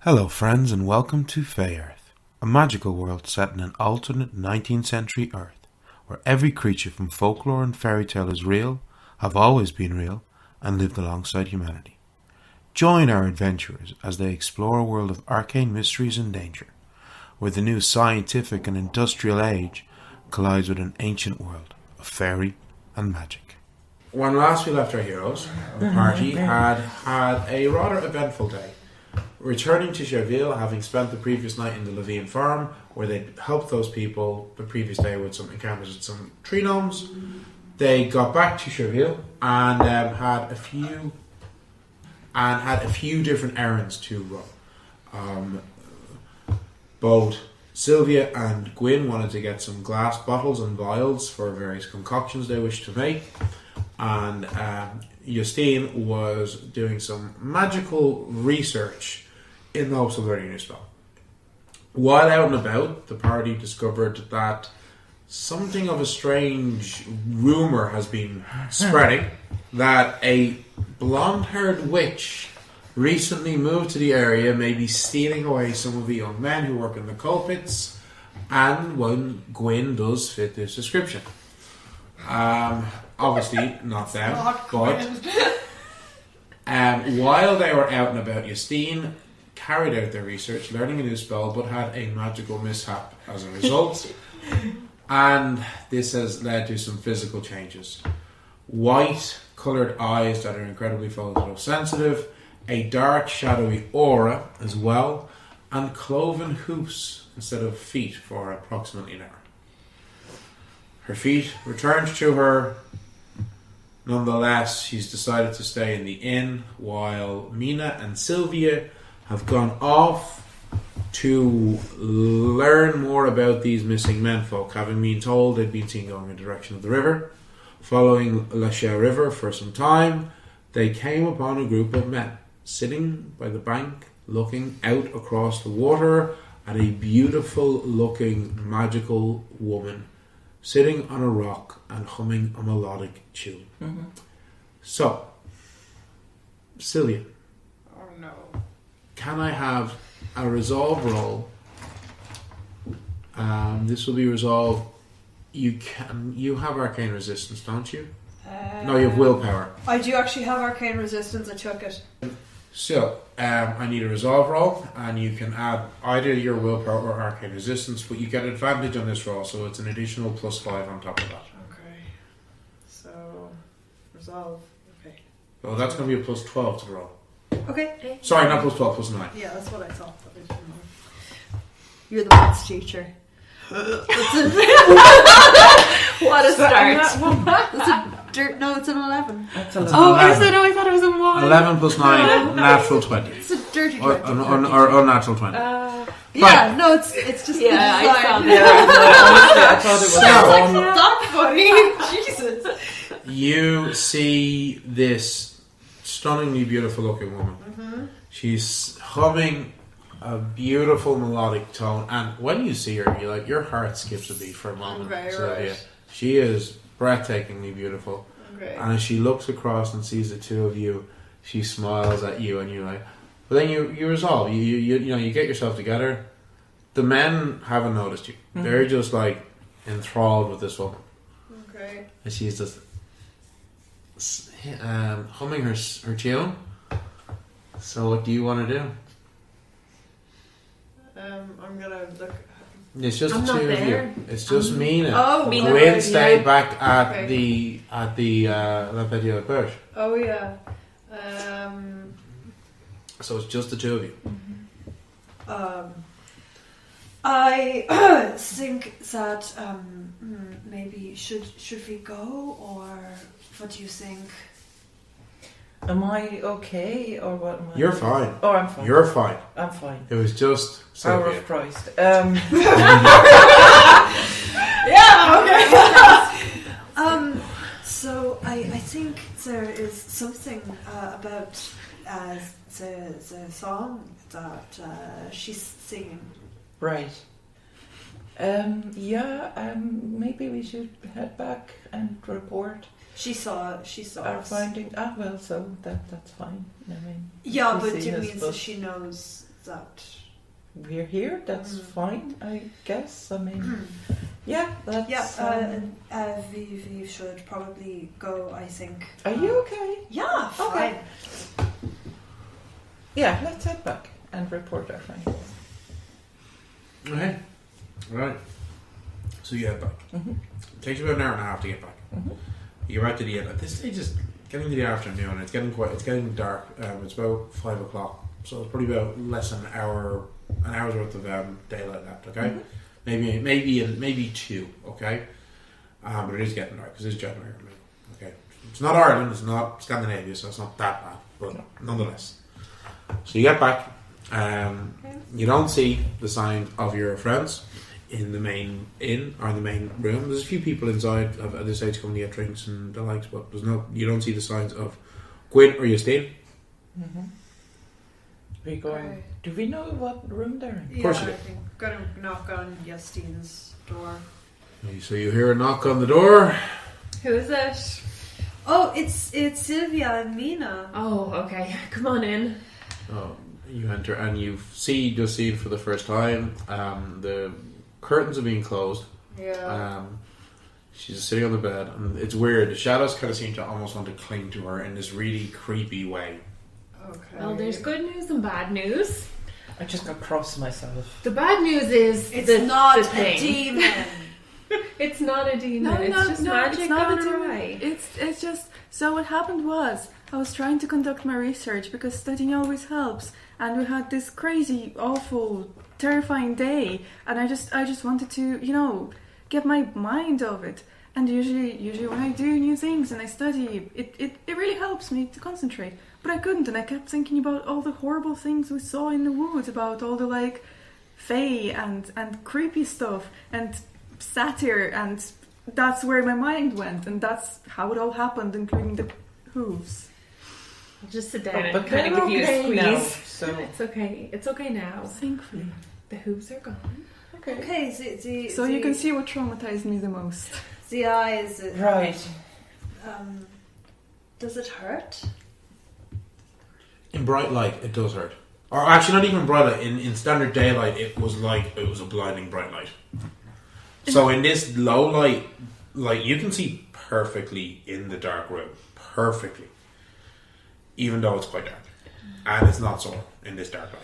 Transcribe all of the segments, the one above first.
Hello friends and welcome to Fey Earth, a magical world set in an alternate 19th century Earth, where every creature from folklore and fairy tale is real, have always been real, and lived alongside humanity. Join our adventurers as they explore a world of arcane mysteries and danger, where the new scientific and industrial age collides with an ancient world of fairy and magic. When last we left our heroes, the party had a rather eventful day. Returning to Cherville, having spent the previous night in the Levine farm, where they'd helped those people the previous day with some encounters with some tree gnomes, they got back to Cherville and had a few different errands to run. Both Sylvia and Gwynn wanted to get some glass bottles and vials for various concoctions they wished to make, and Justine was doing some magical research in the hopes of learning a new spell. While out and about, the party discovered that something of a strange rumour has been spreading that a blonde-haired witch recently moved to the area, maybe stealing away some of the young men who work in the coal pits, and when Gwyn does fit this description. Obviously not them, but while they were out and about, Justine carried out their research, learning a new spell, but had a magical mishap as a result. And this has led to some physical changes. White coloured eyes that are incredibly photosensitive, a dark shadowy aura as well, and cloven hoofs instead of feet for approximately an hour. Her feet returned to her. Nonetheless, she's decided to stay in the inn while Mina and Sylvia have gone off to learn more about these missing menfolk, having been told they'd been seen going in the direction of the river. Following La Cher River for some time, they came upon a group of men sitting by the bank, looking out across the water at a beautiful looking magical woman sitting on a rock and humming a melodic tune. Mm-hmm. So, Cillian. Oh no. Can I have a resolve roll? This will be resolve. You have arcane resistance, don't you? No, you have willpower. I do actually have arcane resistance. I took it. So, I need a resolve roll, and you can add either your willpower or arcane resistance, but you get advantage on this roll, so it's an additional +5 on top of that. Okay. So, resolve. Okay. So that's going to be a +12 to the roll. Okay. Sorry, not +12, +9. Yeah, that's what I thought. But I didn't know. You're the maths teacher. What a start. No, it's an 11. That's 11. Oh, is it? Oh, I thought it was a 1. 11 +9, natural 20. It's a dirty 20. Or unnatural 20. Yeah, no, it's just yeah, the I design. I thought it was That's funny. Jesus. You see this stunningly beautiful looking woman. Mm-hmm. She's humming a beautiful melodic tone, and when you see her, your heart skips a beat for a moment. Okay, Sylvia. right. She is breathtakingly beautiful. Okay. And as she looks across and sees the two of you, she smiles at you, and you're like, but then you resolve. You get yourself together. The men haven't noticed you. Mm-hmm. They're just like enthralled with this woman. Okay. And she's just humming her tune. So what do you want to do? I'm gonna look. It's just I'm the not two of there. you. It's just Mina. Oh, Mina. Gwyn stayed back at Okay. the La Petite Perche. Oh yeah. So it's just the two of you. I think that maybe should we go, or what do you think? Am I okay or what am I? You're fine. Oh, I'm fine. You're fine. I'm fine. It was just Hour Sylvia. of Christ. Yeah. Okay. So I think there is something about the song that she's singing. Right. Maybe we should head back and report She saw our us. finding. Well, so that's fine. I mean, Yeah, we but see it us, means but- that she knows that? We're here. That's fine, I guess. I mean, yeah, that's. Yeah, we should probably go. I think. Are you okay? Yeah, fine. Okay. Yeah, let's head back and report our findings. Okay. Right. So you head back. Mm-hmm. It takes you about an hour and a half to get back. Mm-hmm. You get back to the end. At this stage, it's getting to the afternoon. It's getting dark. It's about 5 o'clock. So it's probably about less than an hour's worth of daylight left. Okay, maybe 2. Okay, but it is getting dark because it's January. Okay, it's not Ireland. It's not Scandinavia, so it's not that bad. But nonetheless, so you get back. You don't see the sign of your friends in the main inn or in the main room. There's a few people inside at this stage coming to get drinks and the likes, but you don't see the signs of Gwynn or Justine. Mm-hmm. We going? Do we know what room they're in? Of course you do. I think gonna knock on Justine's door. So you hear a knock on the door. Who is it? Oh, it's Sylvia and Mina. Oh, okay. Come on in. Oh, you enter and you see Justine for the first time. The curtains are being closed. Yeah. She's just sitting on the bed, and it's weird. The shadows kind of seem to almost want to cling to her in this really creepy way. Okay. Well, there's good news and bad news. I just got cross myself. The bad news is It's not the a thing. demon. It's not a demon. It's just magic it's not gone a demon. awry. It's just so what happened was I was trying to conduct my research because studying always helps, and we had this crazy, awful, terrifying day, and I just wanted to get my mind off it. And usually when I do new things and I study, it really helps me to concentrate. But I couldn't, and I kept thinking about all the horrible things we saw in the woods, about all the fae and creepy stuff and satire, and that's where my mind went, and that's how it all happened, including the hooves. I'll just sit down But and kind they're of give you a okay squeeze. now, so It's okay. It's okay now. Thankfully. The hooves are gone. Okay, So you can see what traumatized me the most. the eyes. right. Does it hurt? In bright light, it does hurt. Or actually, not even bright light. In standard daylight, it was a blinding bright light. So in this low light, you can see perfectly in the dark room. Perfectly. Even though it's quite dark. And it's not so in this dark light.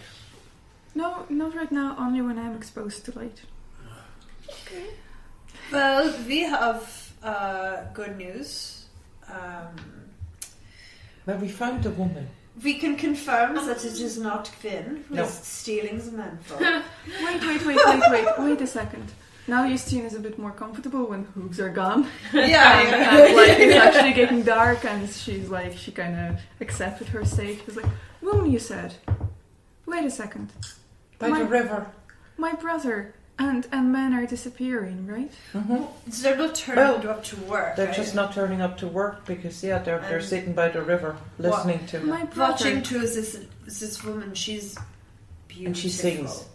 No, not right now, only when I'm exposed to light. Okay. Well, we have good news. Well, we found a woman. We can confirm that it is not Gwynn who No. is stealing the menfolk. Wait a second. Now Justine is a bit more comfortable when hooves are gone. yeah. And it's actually getting dark, and she's she kind of accepted her state. She was like, "Woman, you said. Wait a second. By the river. My brother and men are disappearing, right?" Mm-hmm. So they're not turning up to work. They're right? just not turning up to work because they're sitting by the river listening to My brother. Watching to this woman. She's beautiful. and she sings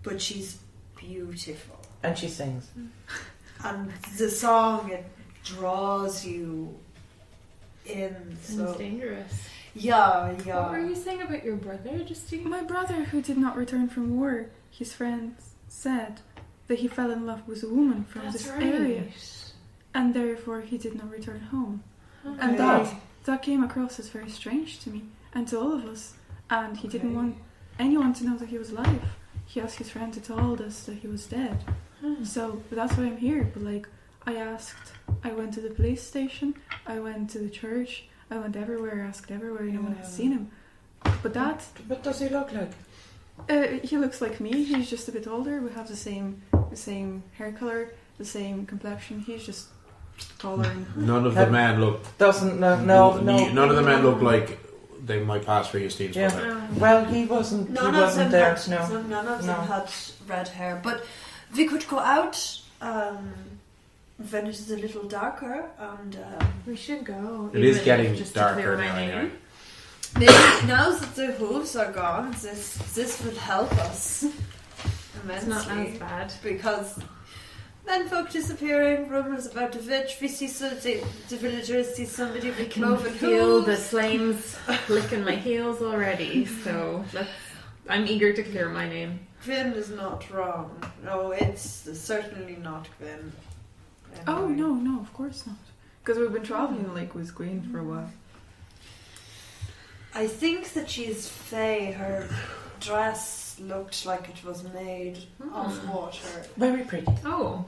But she's beautiful. and she sings. And the song, it draws you in. So It's dangerous. yeah. What were you saying about your brother, Justine? My brother, who did not return from war, his friends said that he fell in love with a woman from That's this right. area, and therefore he did not return home. Okay. And that came across as very strange to me and to all of us. And he didn't want anyone to know that he was alive. He asked his friend to tell us that he was dead. So that's why I'm here. But I went to the police station, I went to the church, I went everywhere, asked everywhere, no one has seen him. But What does he look like? he looks like me. He's just a bit older. We have the same hair color, the same complexion. He's just taller. And None of the men look. Doesn't no. None of the men look like they might pass for Justine's Yeah. brother. Well, he wasn't. None he of wasn't them there. had, No. so none of No. them had red hair. But we could go out when it is a little darker, and We should go. It is even getting just to darker clear my now, name. anyway. maybe now that the hooves are gone, this will help us It's not immensely. as bad. Because menfolk disappearing, rumours about the witch. We see the villagers see somebody I with can cloven feel the hooves. flames licking my heels already. So I'm eager to clear my name. Gwynn is not wrong. No, it's certainly not Gwynn. Oh, Anyway. no, of course not. Because we've been travelling like with Gwynn for a while. I think that she's Fae. Her dress looked like it was made of water. Very pretty. Oh,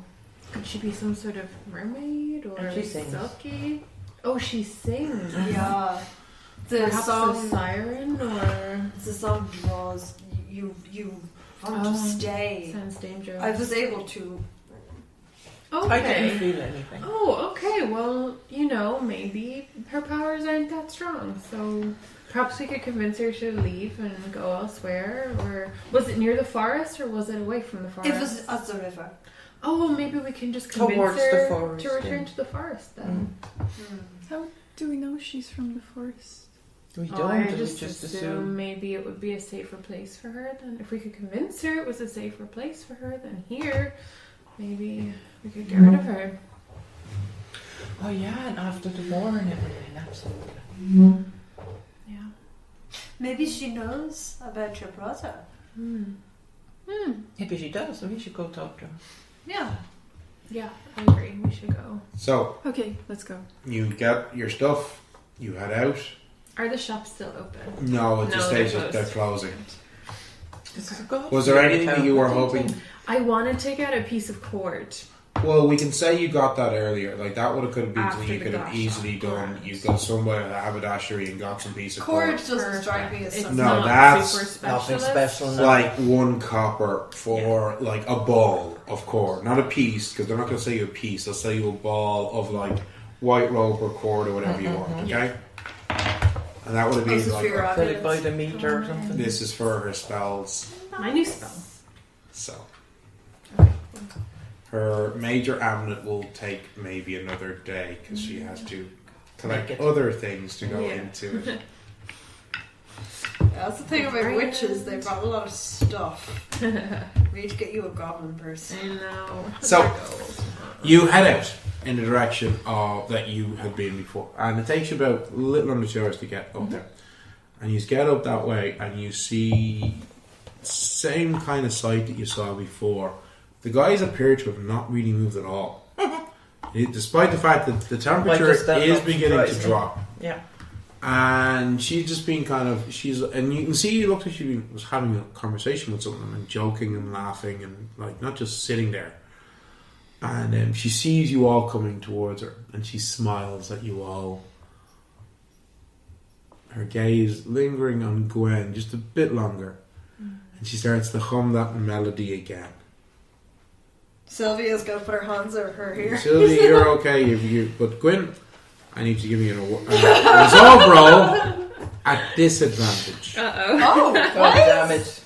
could she be some sort of mermaid or And she sings. silky? Oh, she sings. Yeah. The Perhaps a song, siren or the song draws you want to stay. sounds dangerous. I was able to. I didn't Okay. feel anything. Oh, okay. Well, maybe her powers aren't that strong, so perhaps we could convince her to leave and go elsewhere. Or was it near the forest, or was it away from the forest? It was at the river. Oh, maybe we can just convince Towards her the forest, to return yeah. to the forest then. How do we know she's from the forest? We Oh, don't. I We just just assume assume. maybe it would be a safer place for her. Then, if we could convince her it was a safer place for her than here, maybe we could get rid of her. Oh yeah, and after the war and everything, absolutely. Yeah. Maybe she knows about your brother. Maybe she does, so we should go talk to her. Yeah. Yeah, I agree. We should go. So, Okay, let's go. you get your stuff, you head out. Are the shops still open? No, at this No, stage they're they're closing. This is a god. Was there anything that you were hoping? I want to take out a piece of cord. Well, we can say you got that earlier. Like, that would have could have been After something you the could have glass easily shop, done. correct. You got somewhere at a haberdashery and got some piece of Cord cord. doesn't strike me as It's something. No, not that's super Nothing specialist. special. No. Like 1 copper for like a ball of cord, not a piece, because they're not going to sell you a piece. They'll sell you a ball of like white rope or cord or whatever you want. Okay, and that would have This been is for your like Fill it by the meter or something. this is for her spells. My new spell. So her major amulet will take maybe another day because she has to collect Make it. other things to go Yeah. into it. That's the thing about witches, they brought a lot of stuff. We need to get you a goblin person. I know. So you head out in the direction of that you had been before, and it takes you about a little under 2 hours to get up there. And you get up that way, and you see same kind of sight that you saw before. The guys appear to have not really moved at all, despite the fact that the temperature Like the is stuff beginning to rising. drop. Yeah. And she's just been and you can see you looked like she was having a conversation with someone and joking and laughing and like not just sitting there. And she sees you all coming towards her and she smiles at you all. Her gaze lingering on Gwen just a bit longer, and she starts to hum that melody again. Sylvia's gonna put her hands over her ear. Sylvia, you're okay. But Gwyn, I need to give you a resolve roll at disadvantage. Uh-oh. God damn it.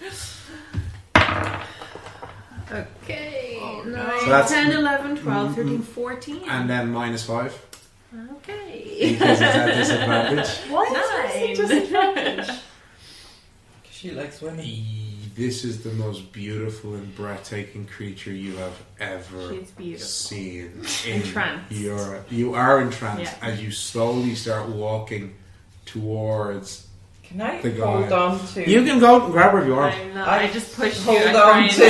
Okay. Oh, 9, no. So that's- 10, 11, 12, 13, 14. And then -5 Okay. because it's at disadvantage. What? Nine. She likes women. This is the most beautiful and breathtaking creature you have ever She's beautiful. seen in Entranced. Europe. You are entranced Yeah. as you slowly start walking towards. Can I The guy. hold on to? You can go and grab her if you want. I'm not. I I just pushed hold you. I on try and, to- I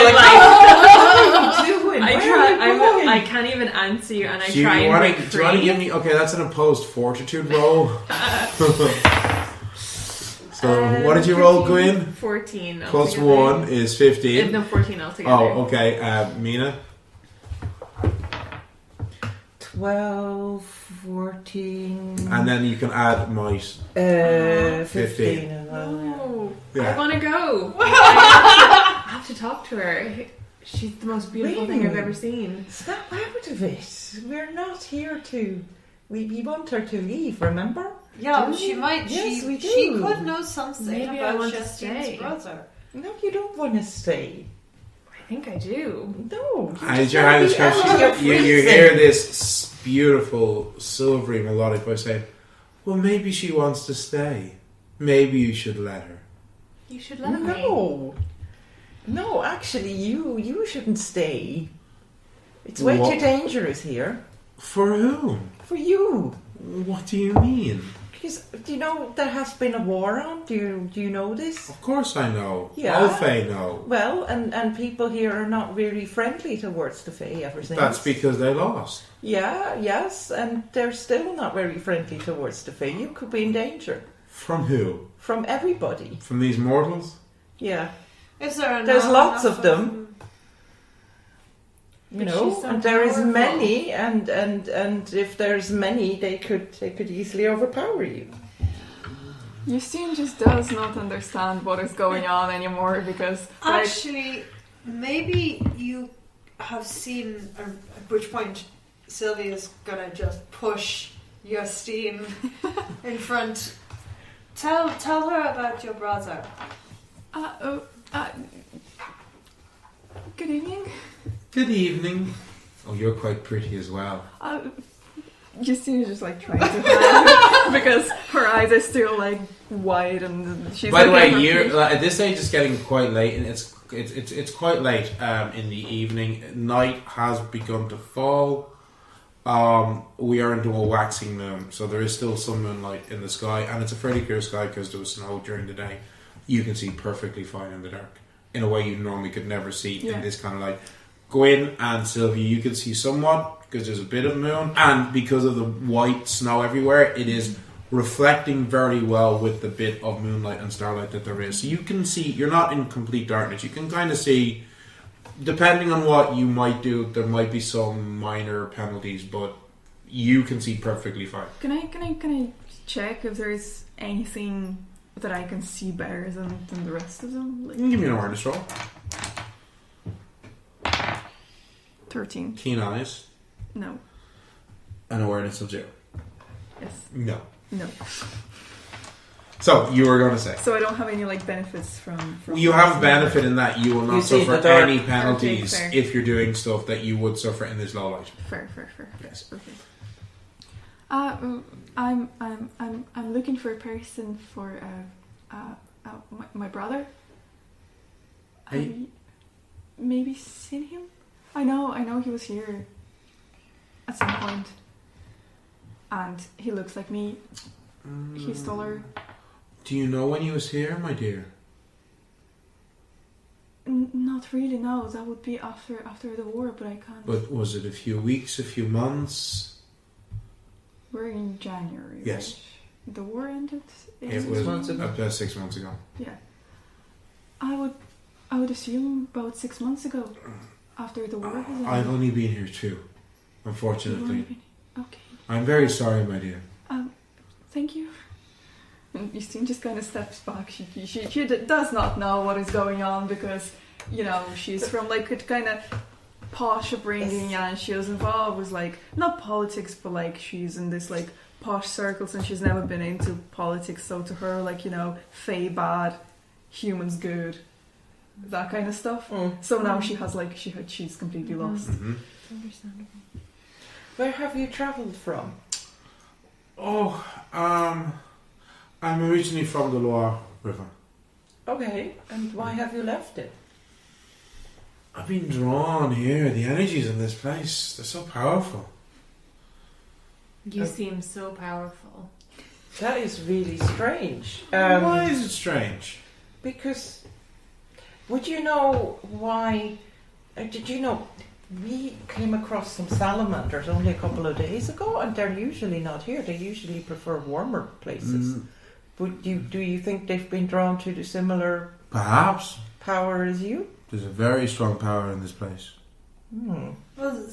try and, doing? I Where try. are you going? I can't even answer you, and I Do you try and wanna- break do you want to free. give me? Okay, that's an opposed fortitude roll. So what did you roll, 13, Gwyn? 14. Plus altogether. 1 is 15. No, 14 altogether. Oh, okay. Mina? 12, 14. And then you can add mice. 15 as well. Oh, Yeah. I want to go. I have to talk to her. She's the most beautiful thing I've Really? ever seen. Snap out of it. We're not here to. We want her to leave, remember? Yeah, Do but she we? might. Yes, we She do. could know something Maybe I about want to Justine's stay. brother. No, you don't want to stay. I think I do. No. And just your wanna hands be out. come. You're You freezing. hear this beautiful, silvery melodic voice saying, well, maybe she wants to stay. Maybe you should let her. You should let me. No. No, actually, you shouldn't stay. It's way What? too dangerous here. For whom? For you. What do you mean? Because do you know there has been a war on? Do you know this? Of course I know. Yeah. All Fae know. Well, and people here are not really friendly towards the Fae ever since. That's because they lost. Yeah, yes, and they're still not very friendly towards the Fae. You could be in danger. From who? From everybody. From these mortals? Yeah. Is there There's enough lots of them. You But know, she's so and there is powerful. many, and if there's many, they could easily overpower you. Justine just does not understand what is going on anymore because like, Actually, maybe you have seen at which point Sylvia's gonna just push Justine in front. Tell her about your brother. Good evening. Good evening. Oh, you're quite pretty as well. Justine is just like trying to hide because her eyes are still like wide and she's. By the like, way, you're at this stage. It's getting quite late, and it's quite late in the evening. Night has begun to fall. We are into a waxing moon, so there is still some moonlight in the sky, and it's a fairly clear sky because there was snow during the day. You can see perfectly fine in the dark, in a way you normally could never see in this kind of light. Gwynn and Sylvia, you can see somewhat because there's a bit of moon, and because of the white snow everywhere, it is reflecting very well with the bit of moonlight and starlight that there is. So you can see, you're not in complete darkness. You can kind of see, depending on what you might do, there might be some minor penalties, but you can see perfectly fine. Can I check if there is anything that I can see better than the rest of them? Like, You can give me an awareness roll. 13. Keen eyes. No. An awareness of 0. Yes. No. No. So, you were going to say. So I don't have any like benefits from You have benefit in that you will not You see suffer the dark. any penalties Okay, fair. if you're doing stuff that you would suffer in this low light. Fair. Yes. Okay. I'm looking for a person for my brother. Have Hey. you maybe seen him? I know he was here at some point, and he looks like me. He's taller. Do you know when he was here, my dear? Not really. No, that would be after the war, but I can't. But was it a few weeks, a few months? We're in January. Yes. Right? The war ended. It was months ago. about 6 months ago. Yeah. I would assume about 6 months ago, after the war has ended. I've only been here 2, You've only unfortunately. been- Okay. I'm very sorry, my dear. Thank you. And Justine just kind of steps back. She does not know what is going on because, you know, she's from like a kind of posh upbringing and she was involved with like, not politics, but like she's in this like posh circles and she's never been into politics. So to her, like, you know, Fae bad, humans good, that kind of stuff. So now she has like, she's completely lost. Mm-hmm. Understandable. Where have you travelled from? Oh, I'm originally from the Loire River. Okay, and why have you left it? I've been drawn here. The energies in this place, they're so powerful. You seem so powerful. That is really strange. Why is it strange? Because, would you know why? Did you know we came across some salamanders only a couple of days ago, and they're usually not here. They usually prefer warmer places. Do you think they've been drawn to the similar Perhaps. power as you? There's a very strong power in this place. Well,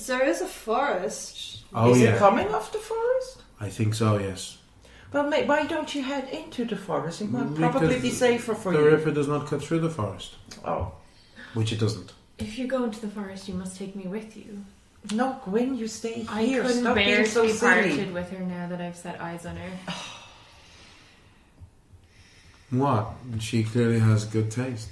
there is a forest. Oh, is yeah. it coming off the forest? I think so, yes. Well, mate, why don't you head into the forest? It might Because probably be safer for The you. river does not cut through the forest, Oh. which it doesn't. If you go into the forest, you must take me with you. No, Gwynn, you stay I here. couldn't Stop bear being to so be silly. parted with her now that I've set eyes on her. What? She clearly has good taste.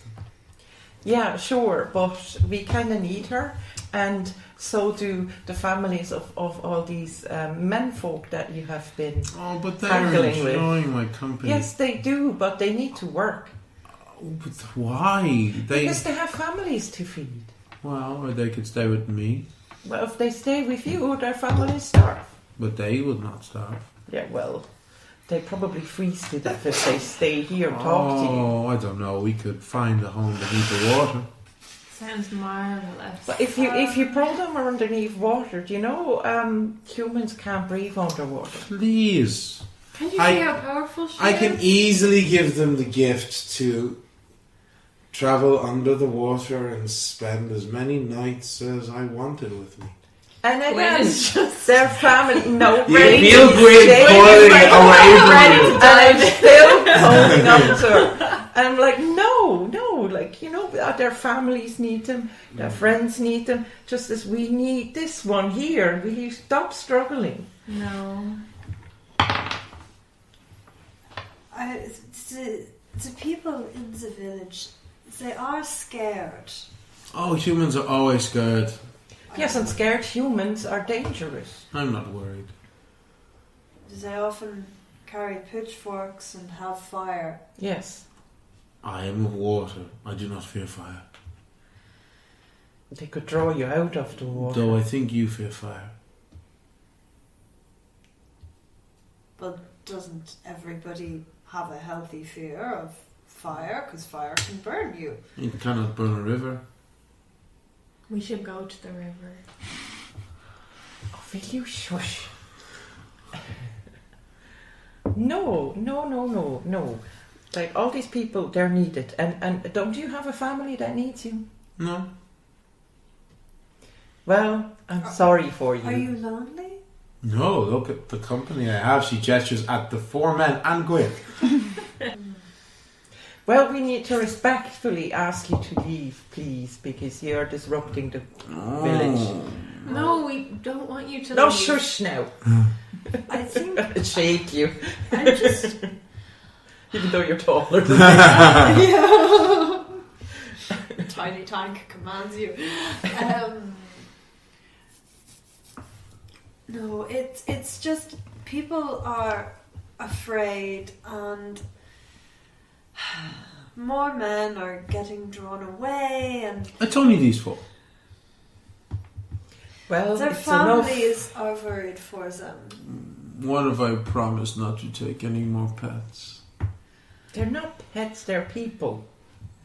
Yeah, sure, but we kind of need her, and so do the families of all these menfolk that you have been. Oh, but they're Handling with. enjoying my company. Yes, they do, but they need to work Oh, but why? because they have families to feed. Well, or they could stay with me, Well, if they stay with you, their families starve. but they would not starve. Yeah, well, They probably freeze to death if they stay here and talk to you. Oh, I don't know. We could find a home beneath the water. Sounds marvelous. But if you pull them underneath water, do you know humans can't breathe underwater? Please. Can you see how powerful she I is? can easily give them the gift to travel under the water and spend as many nights as I wanted with me. And Gwynn again, is just their family. No, You ready feel to Gwynn stay pulling right away from ready you. to die. And I'm still holding on to her. And I'm like, no, like, you know, their families need them, their friends need them, just as we need this one here. Will you stop struggling? No. The people in the village, they are scared. Oh, humans are always scared. Yes, and scared humans are dangerous. I'm not worried. They often carry pitchforks and have fire. Yes. I am of water. I do not fear fire. They could draw you out of the water. Though I think you fear fire. But doesn't everybody have a healthy fear of fire? Because fire can burn you. You cannot burn a river. We should go to the river. Oh, will you shush? No. Like, all these people, they're needed. And don't you have a family that needs you? No. Well, I'm sorry for you. Are you lonely? No, look at the company I have. She gestures at the 4 men and Gwynn. Well, we need to respectfully ask you to leave, please, because you're disrupting the village. No, we don't want you to No, leave. shush now. I think I'll shake you, I just... even though you're taller than me. Yeah. Tiny tank commands you. No, it's just people are afraid, and more men are getting drawn away, and It's only these 4. Well, their it's enough. families are worried for them. What if I promise not to take any more pets? They're not pets, they're people.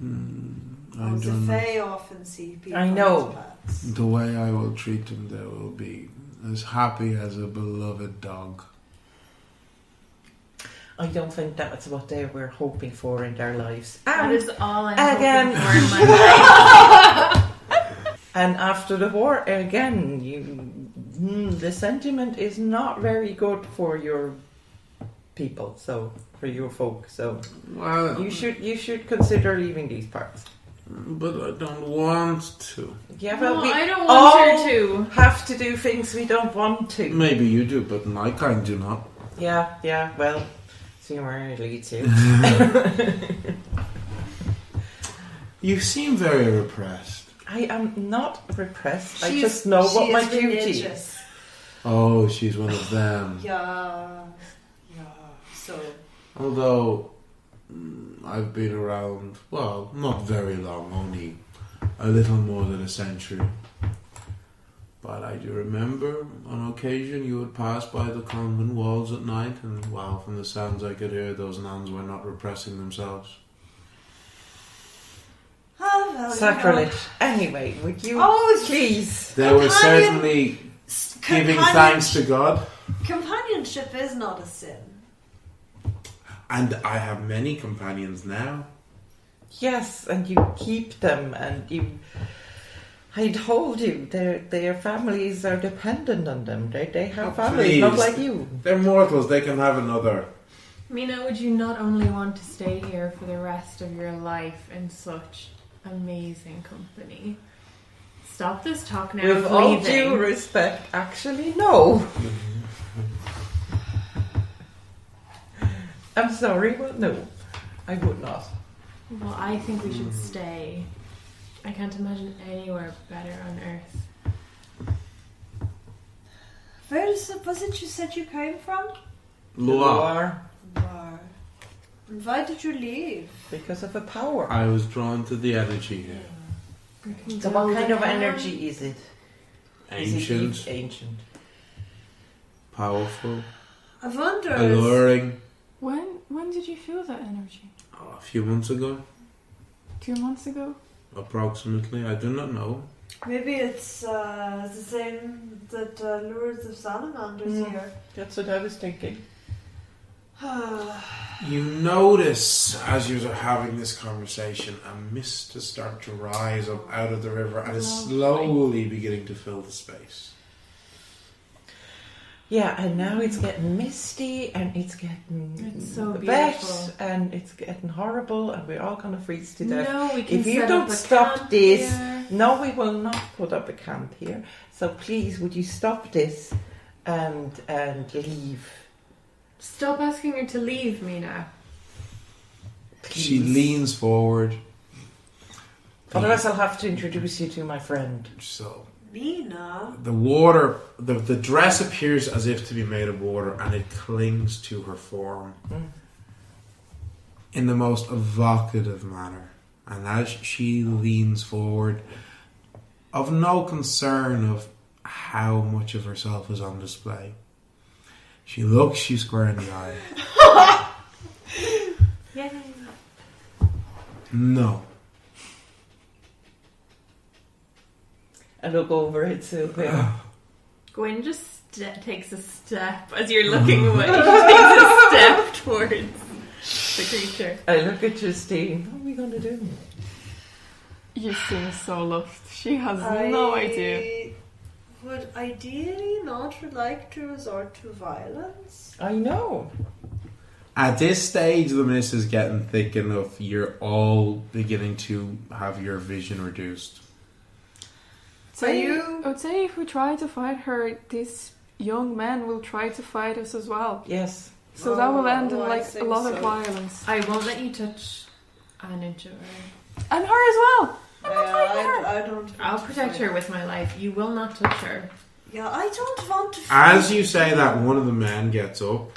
I The don't know. Fae often see people I know. as pets. The way I will treat them, they will be as happy as a beloved dog. I don't think that's what they were hoping for in their lives. That And is all I'm again. hoping for in my life. And after the war, again, the sentiment is not very good for your people, so for your folk. So Well, you should consider leaving these parts. but I don't want to. Yeah, well, No, we I don't all want her to. have to do things we don't want to. Maybe you do, but my kind do not. Yeah. Well, see where it leads you. You seem very repressed. I am not repressed. I She's- just know what she my is duty religious. is. Oh, she's one of them. Yeah. So Although I've been around, well, not very long, only a little more than a century. But I do remember on occasion you would pass by the convent walls at night, and wow, from the sounds I could hear, those nuns were not repressing themselves. oh, well, Sacrilege. Anyway, would you Oh, please? They were Companion- certainly giving companion- thanks to God, Companionship is not a sin. and I have many companions now. Yes, and you keep them, and you. I told you, their families are dependent on them. They have Oh, families, not please. like you. They're mortals, they can have another. Mina, would you not only want to stay here for the rest of your life in such amazing company? Stop this talk now. With of all leaving. due respect, actually, no. I'm sorry, but no, I would not. Well, I think we should stay. I can't imagine anywhere better on Earth. Where was it you said you came from? Loire. War. And why did you leave? Because of a power. I was drawn to the energy here. So what kind of energy is it? Is Ancient, it ancient? powerful, I wonder. alluring. When did you feel that energy? A few months ago, 2 months ago? approximately. I do not know. Maybe it's the same that lures the salamanders here. That's what I was thinking. You notice as you're having this conversation, a mist is starting to rise up out of the river and is slowly beginning to fill the space. Yeah, and now it's getting misty and it's getting It's so wet beautiful. and it's getting horrible and we're all going to freeze to death. No, we can If you set don't up a stop camp this, here. no, we will not put up a camp here. So please, would you stop this and leave? Stop asking her to leave me now. She Please. leans forward. Otherwise, I'll have to introduce you to my friend. So Mina? the water, the dress appears as if to be made of water, and it clings to her form in the most evocative manner. And as she leans forward, of no concern of how much of herself is on display, she looks you square in the eye. Yay. No. And look over at Sylvia. Gwynn just takes a step as you're looking away. She takes a step towards the creature. I look at Justine. What are we going to do? You seem so lost. She has no idea. I would ideally not like to resort to violence. I know. At this stage, the mist is getting thick enough. You're all beginning to have your vision reduced. I would say if we try to fight her, these young men will try to fight us as well. Yes. So that will end in I like a think lot so. of violence. I won't let you touch an inch of her. And her as well! I don't. want I'll to protect fight. her with my life. You will not touch her. Yeah, I don't want to. As you say that, one of the men gets up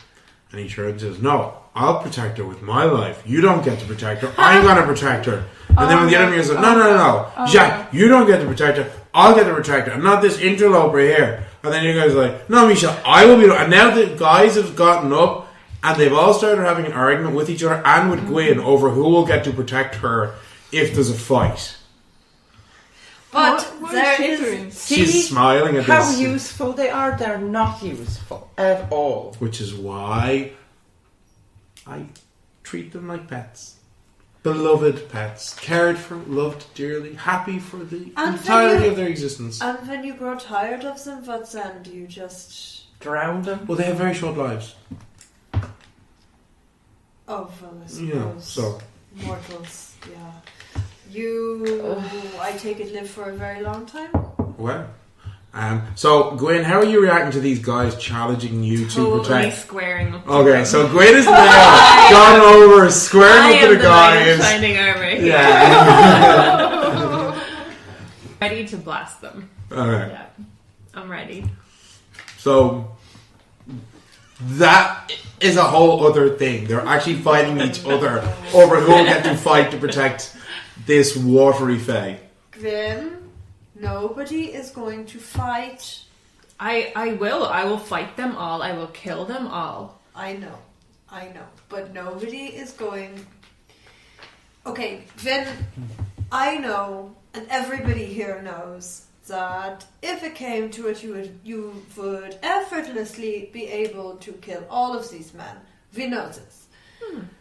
and he turns and says, "No, I'll protect her with my life. You don't get to protect her. I'm going to protect her." And then when the other man says, "No. Jack, you don't get to protect her. I'll get to protect her. I'm not this interloper here." And then you guys are like, "No, Misha, I will be." And now the guys have gotten up and they've all started having an argument with each other and with Gwynn over who will get to protect her if there's a fight. But What there is she is. doing? She's smiling at How this. useful they are. They're not useful at all. Which is why I treat them like pets. Beloved pets. Cared for, loved dearly, happy for the And entirety when you- of their existence. And when you grow tired of them, what then? Do you just? Drown them. Well, they have very short lives. Oh, well, I suppose. Yeah, so. Mortals, yeah. You, I take it, live for a very long time? Well. So, Gwynn, how are you reacting to these guys challenging you to Totally protect? squaring up. to Okay, them. so Gwynn is now gone over, squaring I up to am the the guys. shining armor. Yeah. Ready to blast them. Okay. Yeah, I'm ready. So that is a whole other thing. They're actually fighting each other over who will get to fight to protect this watery fae. Gwyn, nobody is going to fight. I will fight them all. I will kill them all. I know. But nobody is going... Okay, Gwyn, I know, and everybody here knows, that if it came to it, you would effortlessly be able to kill all of these men. We know this.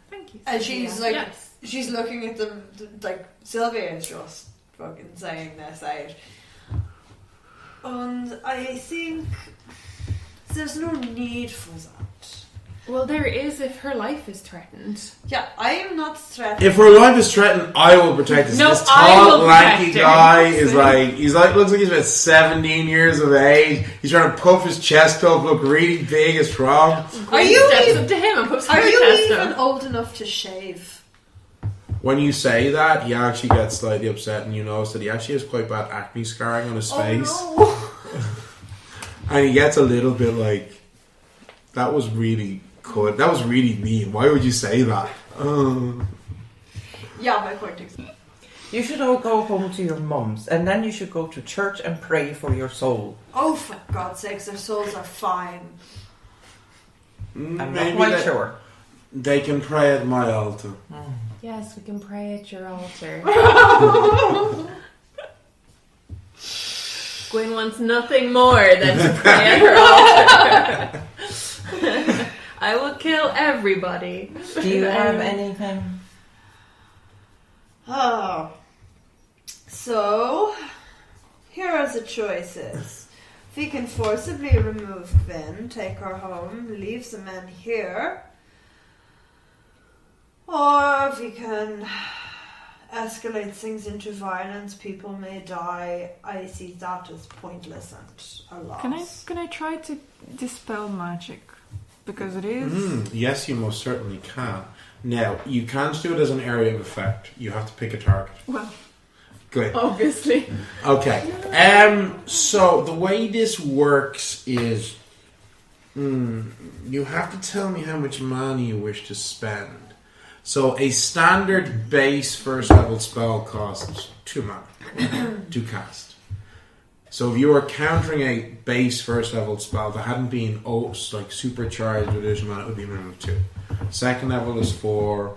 Thank you. And she's Sylvia. like, Yes. she's looking at them, like, Sylvia is just fucking saying this out. And I think there's no need for that. Well, there is if her life is threatened. Yeah, I am not threatened. If her life is threatened, I will protect this. No, This I tall, will lanky protect her. guy is looks like he's about 17 years of age. He's trying to puff his chest up, look really big and strong. Are you steps even- up to him and puts Are her you chest even up. old enough to shave? When you say that, he actually gets slightly upset, and you notice that he actually has quite bad acne scarring on his face. Oh And he gets a little bit like, that was really good. That was really mean. Why would you say that? no! Yeah, my point is. You should all go home to your mums, and then you should go to church and pray for your soul. Oh, for God's sakes, their souls are fine. I'm not quite sure. They can pray at my altar. Yes, we can pray at your altar. Gwynn wants nothing more than to pray at her altar. I will kill everybody. Do you have anything? Oh. So, here are the choices. We can forcibly remove Gwynn, take her home, leave the men here. Or we can escalate things into violence. People may die. I see that as pointless and a loss. Can I try to dispel magic? Because it is... Yes, you most certainly can. Now, you can't do it as an area of effect. You have to pick a target. Well, Good. obviously. Okay. So the way this works is, you have to tell me how much mana you wish to spend. So a standard base first level spell costs 2 mana to cast. So if you are countering a base first level spell that hadn't been supercharged with additional mana, it would be a minimum of 2. Second level is 4.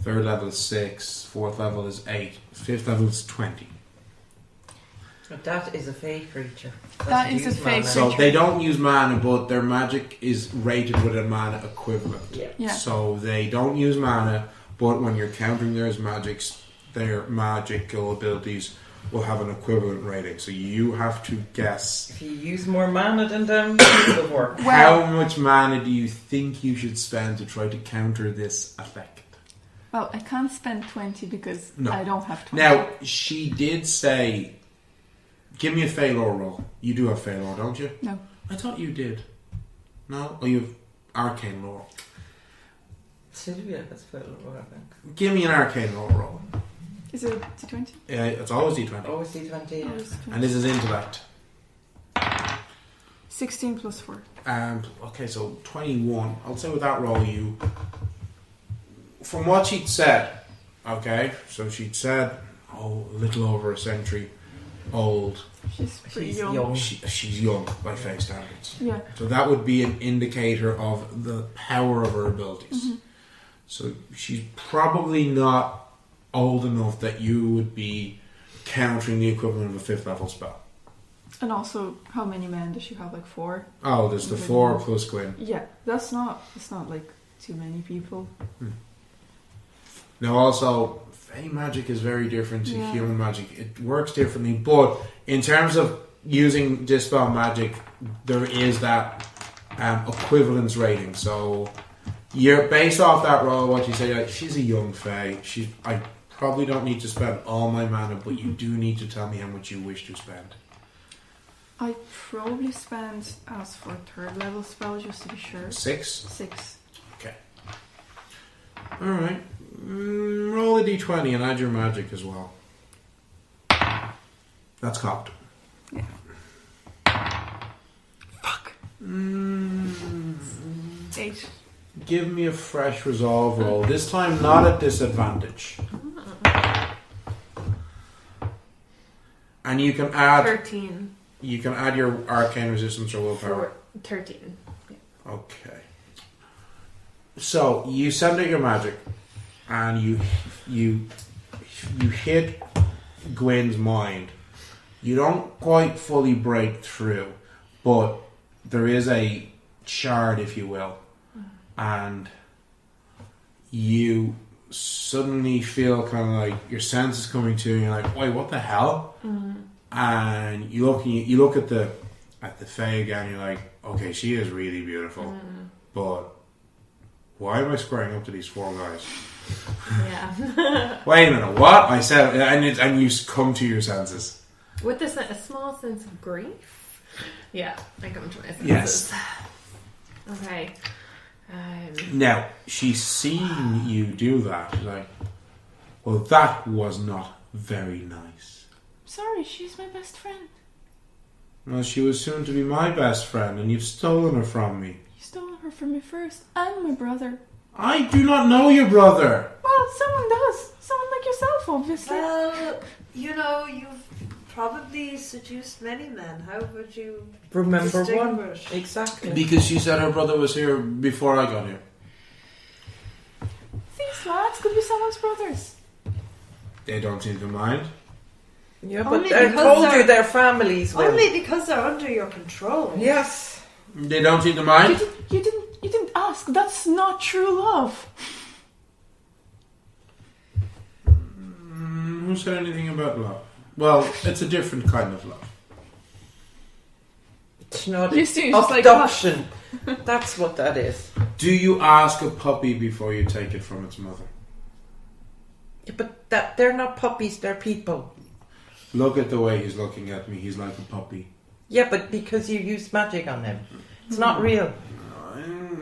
Third level is 6. Fourth level is 8. Fifth level is 20. That is a fey creature. That is a fey creature. So they don't use mana, but their magic is rated with a mana equivalent. Yeah. So they don't use mana, but when you're countering their magical abilities will have an equivalent rating. So you have to guess. If you use more mana than them, it will work. How much mana do you think you should spend to try to counter this effect? Well, I can't spend 20 because No. I don't have 20. Now, she did say, give me a Fey lore roll. You do have Fey lore, don't you? No. I thought you did. No? Oh, you have Arcane lore. Sylvia has fell over, I think. Give me an Arcane lore roll. Is it D20? It's always D20. Always D20. Or is it 20? And this is intellect. 16 plus 4. Okay, so 21. I'll say with that roll, you... From what she'd said, okay, so she'd said, a little over a century old. She's pretty She's young. young. She's young by Fey standards. Yeah. So that would be an indicator of the power of her abilities. So she's probably not old enough that you would be countering the equivalent of a 5th level spell. And also, how many men does she have? Like 4? Oh, there's the 4 plus Gwynn. Yeah, that's not like too many people. Now also, Fey magic is very different to Yeah. human magic. It works differently, but in terms of using dispel magic, there is that equivalence rating. So you're based off that roll, what you say, like, she's a young Fey. I probably don't need to spend all my mana, but you do need to tell me how much you wish to spend. I probably spend, as for 3rd level spell, just to be sure, 6? 6. Okay. Alright. Roll a d20 and add your magic as well. That's cocked. Fuck. 8. Give me a fresh resolve roll. This time not at disadvantage. And you can add 13. You can add your arcane resistance or willpower. 13. Yeah. Okay. So you send out your magic, and you hit Gwynn's mind. You don't quite fully break through, but there is a shard, if you will, and you suddenly feel kind of like your senses coming to you. And you're like, wait, what the hell? And you look at the Fae again. You're like, okay, she is really beautiful, but why am I squaring up to these 4 guys? Yeah. Wait a minute, what? I said, and you come to your senses. With a small sense of grief. Yeah, I come to my senses. Yes. Okay. Now, she's seen you do that. She's like, well, that was not very nice. Sorry, she's my best friend. Well, she was soon to be my best friend, and you've stolen her from me. You stole her from me first, and my brother. I do not know your brother. Well, someone does. Someone like yourself, obviously. Well, you've probably seduced many men. How would you Remember one? distinguish? Exactly. Because she said her brother was here before I got here. lads. Could be someone's brothers. They don't seem to mind. Yeah, but Only I because told they're- you their families will. Only because they're under your control. Yes. They don't seem to mind. You didn't ask. That's not true love. Who said anything about love? Well, it's a different kind of love. It's not You see, it's just like adoption. That's what that is. Do you ask a puppy before you take it from its mother? Yeah, but they're not puppies, they're people. Look at the way he's looking at me. He's like a puppy. Yeah, but because you used magic on them. It's not real.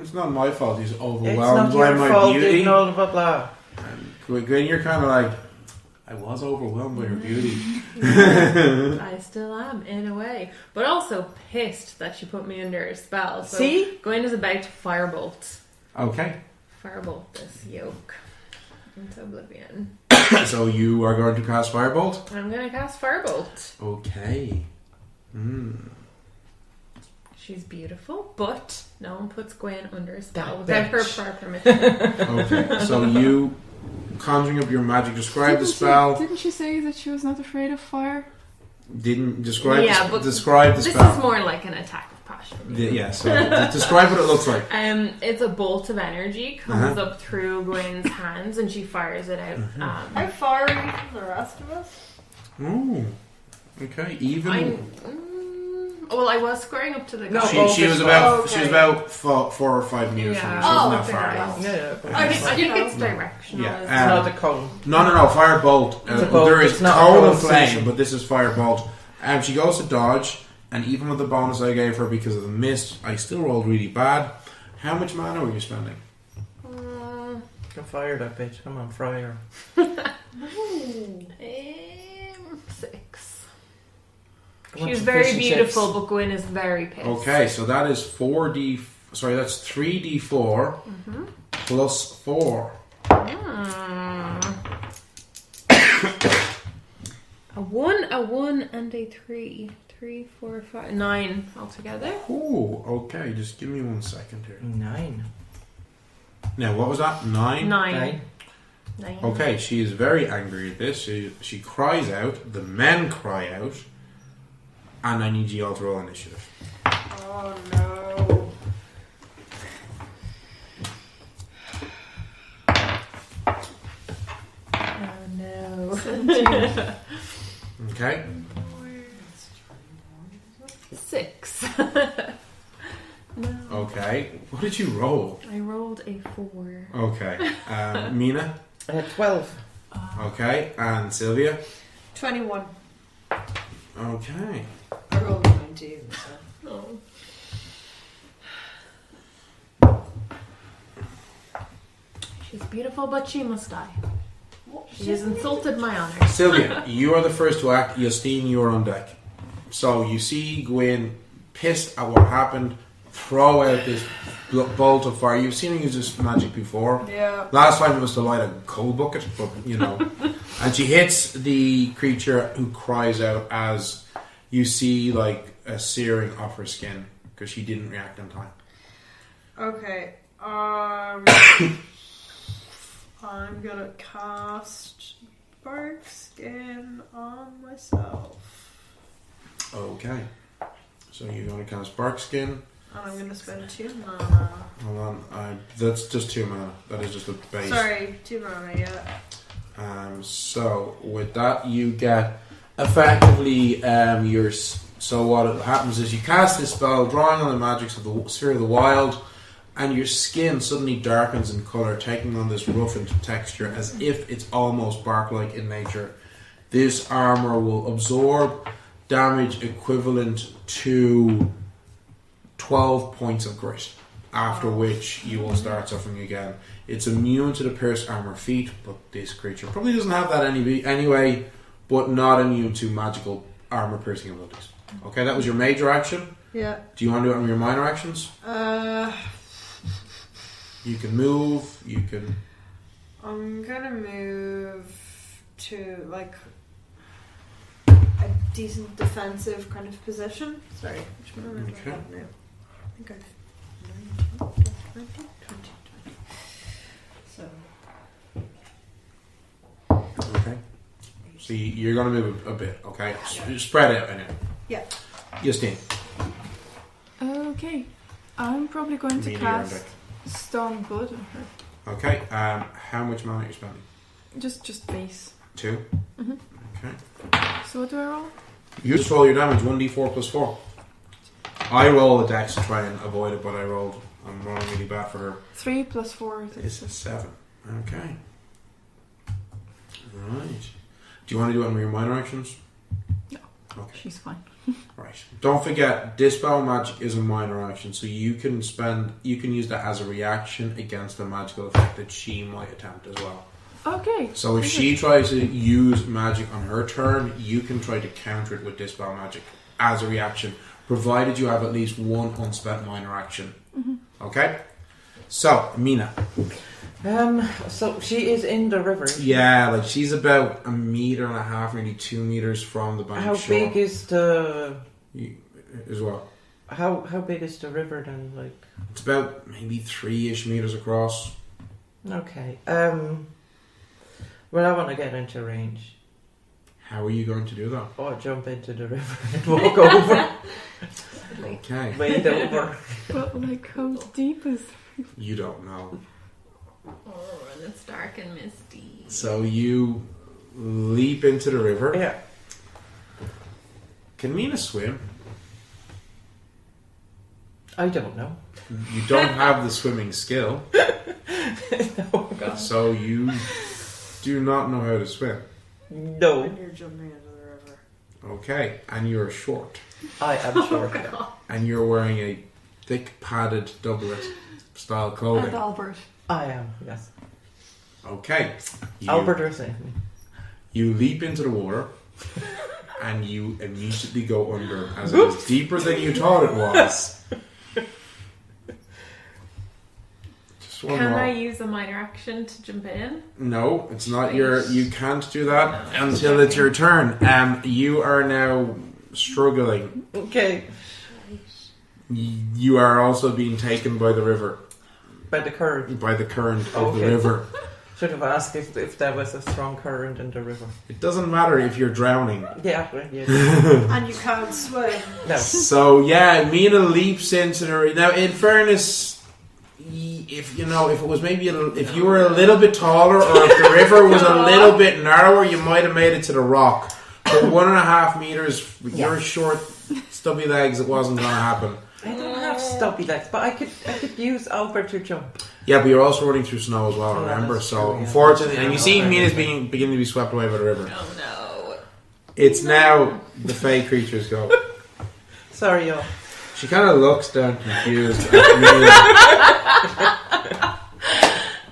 It's not my fault. He's It's overwhelmed not by your my fault, beauty. you know, blah blah. Gwynn, you're kind of like, I was overwhelmed by her beauty. I still am, in a way. But also pissed that she put me under a spell. So See? Gwynn is about to firebolt. Okay. Firebolt this yoke into oblivion. So you are going to cast Firebolt? I'm going to cast firebolt. Okay. She's beautiful, but no one puts Gwynn under a spell That without her bitch. prior permission. Okay. So you conjuring up your magic. Describe the spell. Didn't she say that she was not afraid of fire? Didn't describe. Yeah, the, but describe the This spell. is more like an attack of passion. Yeah. So describe what it looks like. It's a bolt of energy comes up through Gwynn's hands and she fires it out. How far are you from the rest of us? Oh. Okay. Even. Well, I was squaring up to the No, guy. She was Oh, about okay. she was about 4 or 5 meters from Yeah. you. She wasn't that Oh, far okay. at all. Yeah, I I just- think it's directional. Yeah, as it's well. not a cone. No, firebolt. It's a bolt, There is it's not a cone cone of flame, season. but this is firebolt. She goes to dodge, and even with the bonus I gave her because of the mist, I still rolled really bad. How much mana were you spending? Go fire that bitch. Come on, fry her. 6. I want She's some very fish and beautiful, chips. but Gwynn is very pissed. Okay, so that is 4d. Sorry, that's 3d4 plus 4. A 1, and a 3. 3, 4, 5, 9 altogether. Ooh, okay, just give me 1 second here. 9. Now, what was that? 9? 9. Okay, she is very angry at this. She cries out, the men cry out, and I need you all to roll initiative. Oh no. Oh no. Okay? 6. Okay. What did you roll? I rolled a 4. Okay. Mina? 12. Okay. And Sylvia? 21. Okay. I rolled 19. So. Oh. She's beautiful, but she must die. She has insulted my honor. Sylvia, you are the first to act. Justine, you are on deck. So you see Gwynn pissed at what happened, throw out this bolt of fire. You've seen her use this magic before. Yeah. Last time it was to light a coal bucket, but you know. And she hits the creature who cries out as you see like a searing of her skin because she didn't react in time. Okay. I'm gonna cast Bark Skin on myself. Okay. So you're going to cast Bark Skin. And I'm gonna spend 2 mana. Hold on. That's just 2 mana. That is just a base. Sorry, 2 mana, yeah. So with that you get effectively your. So what happens is you cast this spell, drawing on the magics of the Sphere of the Wild, and your skin suddenly darkens in colour, taking on this roughened texture as if it's almost bark-like in nature. This armour will absorb damage equivalent to 12 points of grit, after which you will start suffering again. It's immune to the pierced armour feat, but this creature probably doesn't have that anyway, but not immune to magical armour piercing abilities. Okay, that was your major action. Yeah. Do you want to do it on your minor actions? You can move, you can... I'm gonna move to like a decent defensive kind of position. Sorry, which one am I Okay. have now? I think I've 19, 20. So So you're going to move a bit, okay? Spread out anyway. Yeah. Justine. Okay. I'm probably going to Meteor cast deck. Stone Blood on her. Okay, how much mana are you spending? Just base. 2? Mhm. Okay. So what do I roll? You just roll your damage, 1d4 plus 4. I roll the dex to try and avoid it, but I'm rolling really bad for her. 3 plus 4 It's a 7. Okay. Right. Do you want to do it on your minor actions? No. Okay. She's fine. Right. Don't forget, Dispel Magic is a minor action, so you can use that as a reaction against a magical effect that she might attempt as well. Okay. So if she tries to use magic on her turn, you can try to counter it with Dispel Magic as a reaction, provided you have at least one unspent minor action. Mm-hmm. Okay? So, Mina. So she is in the river. Yeah, like she's about 1.5 meters, nearly 2 meters from the bank How shore. big is the? As well. How big is the river then? Like. It's about maybe 3-ish meters across. Okay. Well, I want to get into range. How are you going to do that? Or jump into the river and walk over. Okay. Wade over. But like, how deep is? You don't know. Oh, and it's dark and misty. So you leap into the river. Yeah. Can Mina swim? I don't know. You don't have the swimming skill. No. God. So you do not know how to swim. No. When you're jumping into the river. Okay. And you're short. I am sure. And you're wearing a thick padded doublet style And clothing. Albert. I am, yes. Okay. Albert or something. You leap into the water and you immediately go under as it is deeper than you thought it was. Just one Can more. I use a minor action to jump in? No, it's not you can't do that until it's your turn. You are now struggling. Okay. You are also being taken by the river, By the current. by the current of the Okay. river. Should have asked if there was a strong current in the river. It doesn't matter if you're drowning. Yeah, right, yeah. And you can't swim. No. So yeah, Mina leaps into the. Now, in fairness, if it was maybe if you were a little bit taller, or if the river was a little bit narrower, you might have made it to the rock. But 1.5 meters with your short, stubby legs, it wasn't going to happen. I don't have stubby legs, but I could use Albert to jump. Yeah, but you're also running through snow as well. Oh, Remember, that's so true, yeah. unfortunately, and you see, Okay. Mina's beginning to be swept away by the river. Oh no. It's now the fey creatures go. Sorry, y'all. She kind of looks down confused at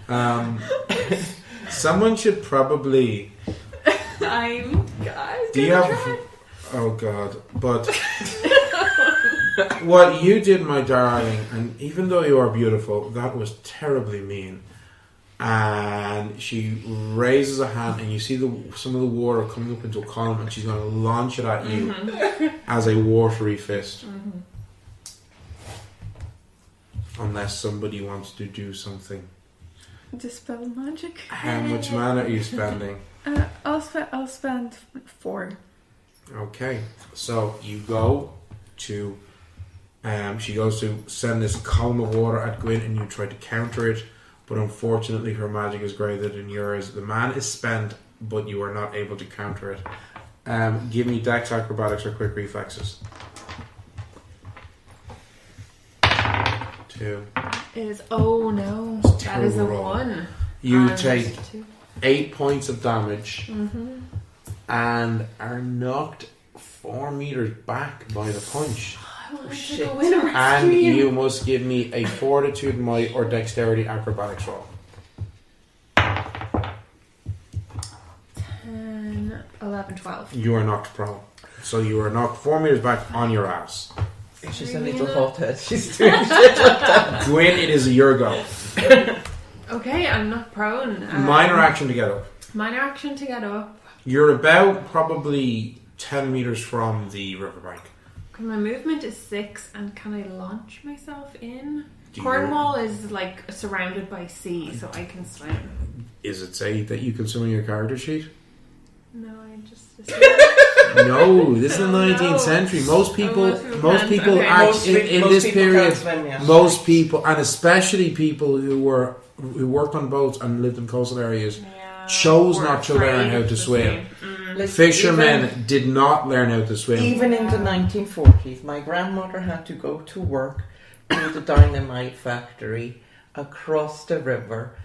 Mina. Someone should probably. I'm Do you have? Oh God! But what you did, my darling, and even though you are beautiful, that was terribly mean. And she raises a hand, and you see some of the water coming up into a column, and she's going to launch it at you as a watery fist. Unless somebody wants to do something. Dispel magic. How much mana are you spending? I'll spend 4. Okay, so you go to. She goes to send this column of water at Gwynn, and you try to counter it, but unfortunately her magic is greater than yours. The mana is spent, but you are not able to counter it. Give me Dex, Acrobatics, or Quick Reflexes. 2. Oh no. It's a That is a terrible roll. 1. You And take 2. 8 points of damage and are knocked 4 meters back by the punch. I wanted to shit. go in a And rescue. you must give me a Fortitude, Might, or Dexterity Acrobatics roll. 10, 11, 12. You are knocked prone. So you are knocked 4 meters back on your ass. She's a little hothead. She's doing shit like that. Gwyn, it is your go. Okay, I'm not prone. Minor action to get up. Minor action to get up. You're about probably 10 meters from the riverbank. Okay, my movement is 6, and can I launch myself in? Do you- Cornwall is like surrounded by sea, so I can swim. Is it say that you can swim in your character sheet? No, I just. No, this is the 19th century. Most people Okay. actually in this people period, can't swim, yeah. most people, and especially people who worked on boats and lived in coastal areas, chose not to learn how to swim. Fishermen did not learn how to swim. Even in the 1940s, my grandmother had to go to work to the dynamite factory across the river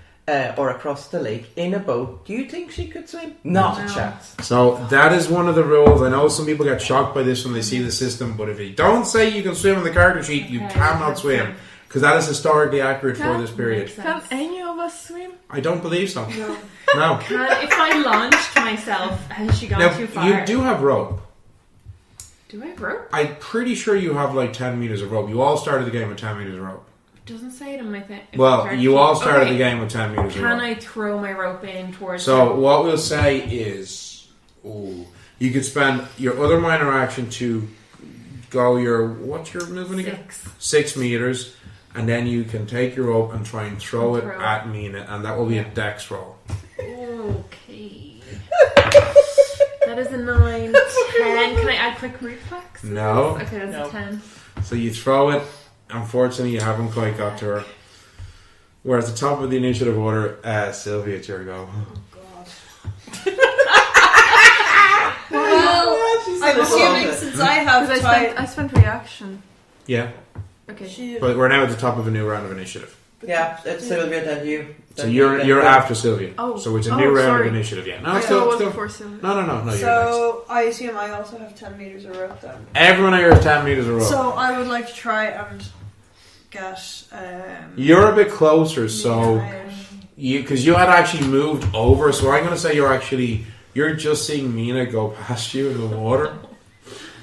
or across the lake in a boat. Do you think she could swim? Not a chance. So that is one of the rules. I know some people get shocked by this when they see the system, but if you don't say you can swim on the character sheet, you cannot swim. Because that is historically accurate for this period. Can any of us swim? I don't believe so. No. No. If I launched myself, has she gone Now, too far? you do have rope. Do I have rope? I'm pretty sure you have like 10 meters of rope. You all started the game with 10 meters of rope. It doesn't say it on my thing. Well, you all started the game with 10 meters of rope. Can I throw my rope in towards So what we'll say is, you could spend your other minor action to go what's your movement again? 6 meters, and then you can take your rope and try and throw it at Mina, and that will be a dex roll. Okay. That is a 9, 10. Can I add quick reflex? No. Okay, that's a 10. So you throw it. Unfortunately, you haven't quite got to her. We're at the top of the initiative order. Sylvia, it's your go. Oh, God. Well, I'm assuming since I have Because tried... I spent reaction. Yeah, Okay. but we're now at the top of a new round of initiative. Yeah, it's Sylvia, then you. So you're after Sylvia. Oh. So it's a new round sorry. of initiative. Yeah. No, I it's thought it still, was still. before Sylvia. No. You're next. So I assume I also have 10 meters of rope then. Everyone here has 10 meters of rope. So I would like to try and get... You're a bit closer, so Mina because you had actually moved over. So I'm going to say you're just seeing Mina go past you in the water.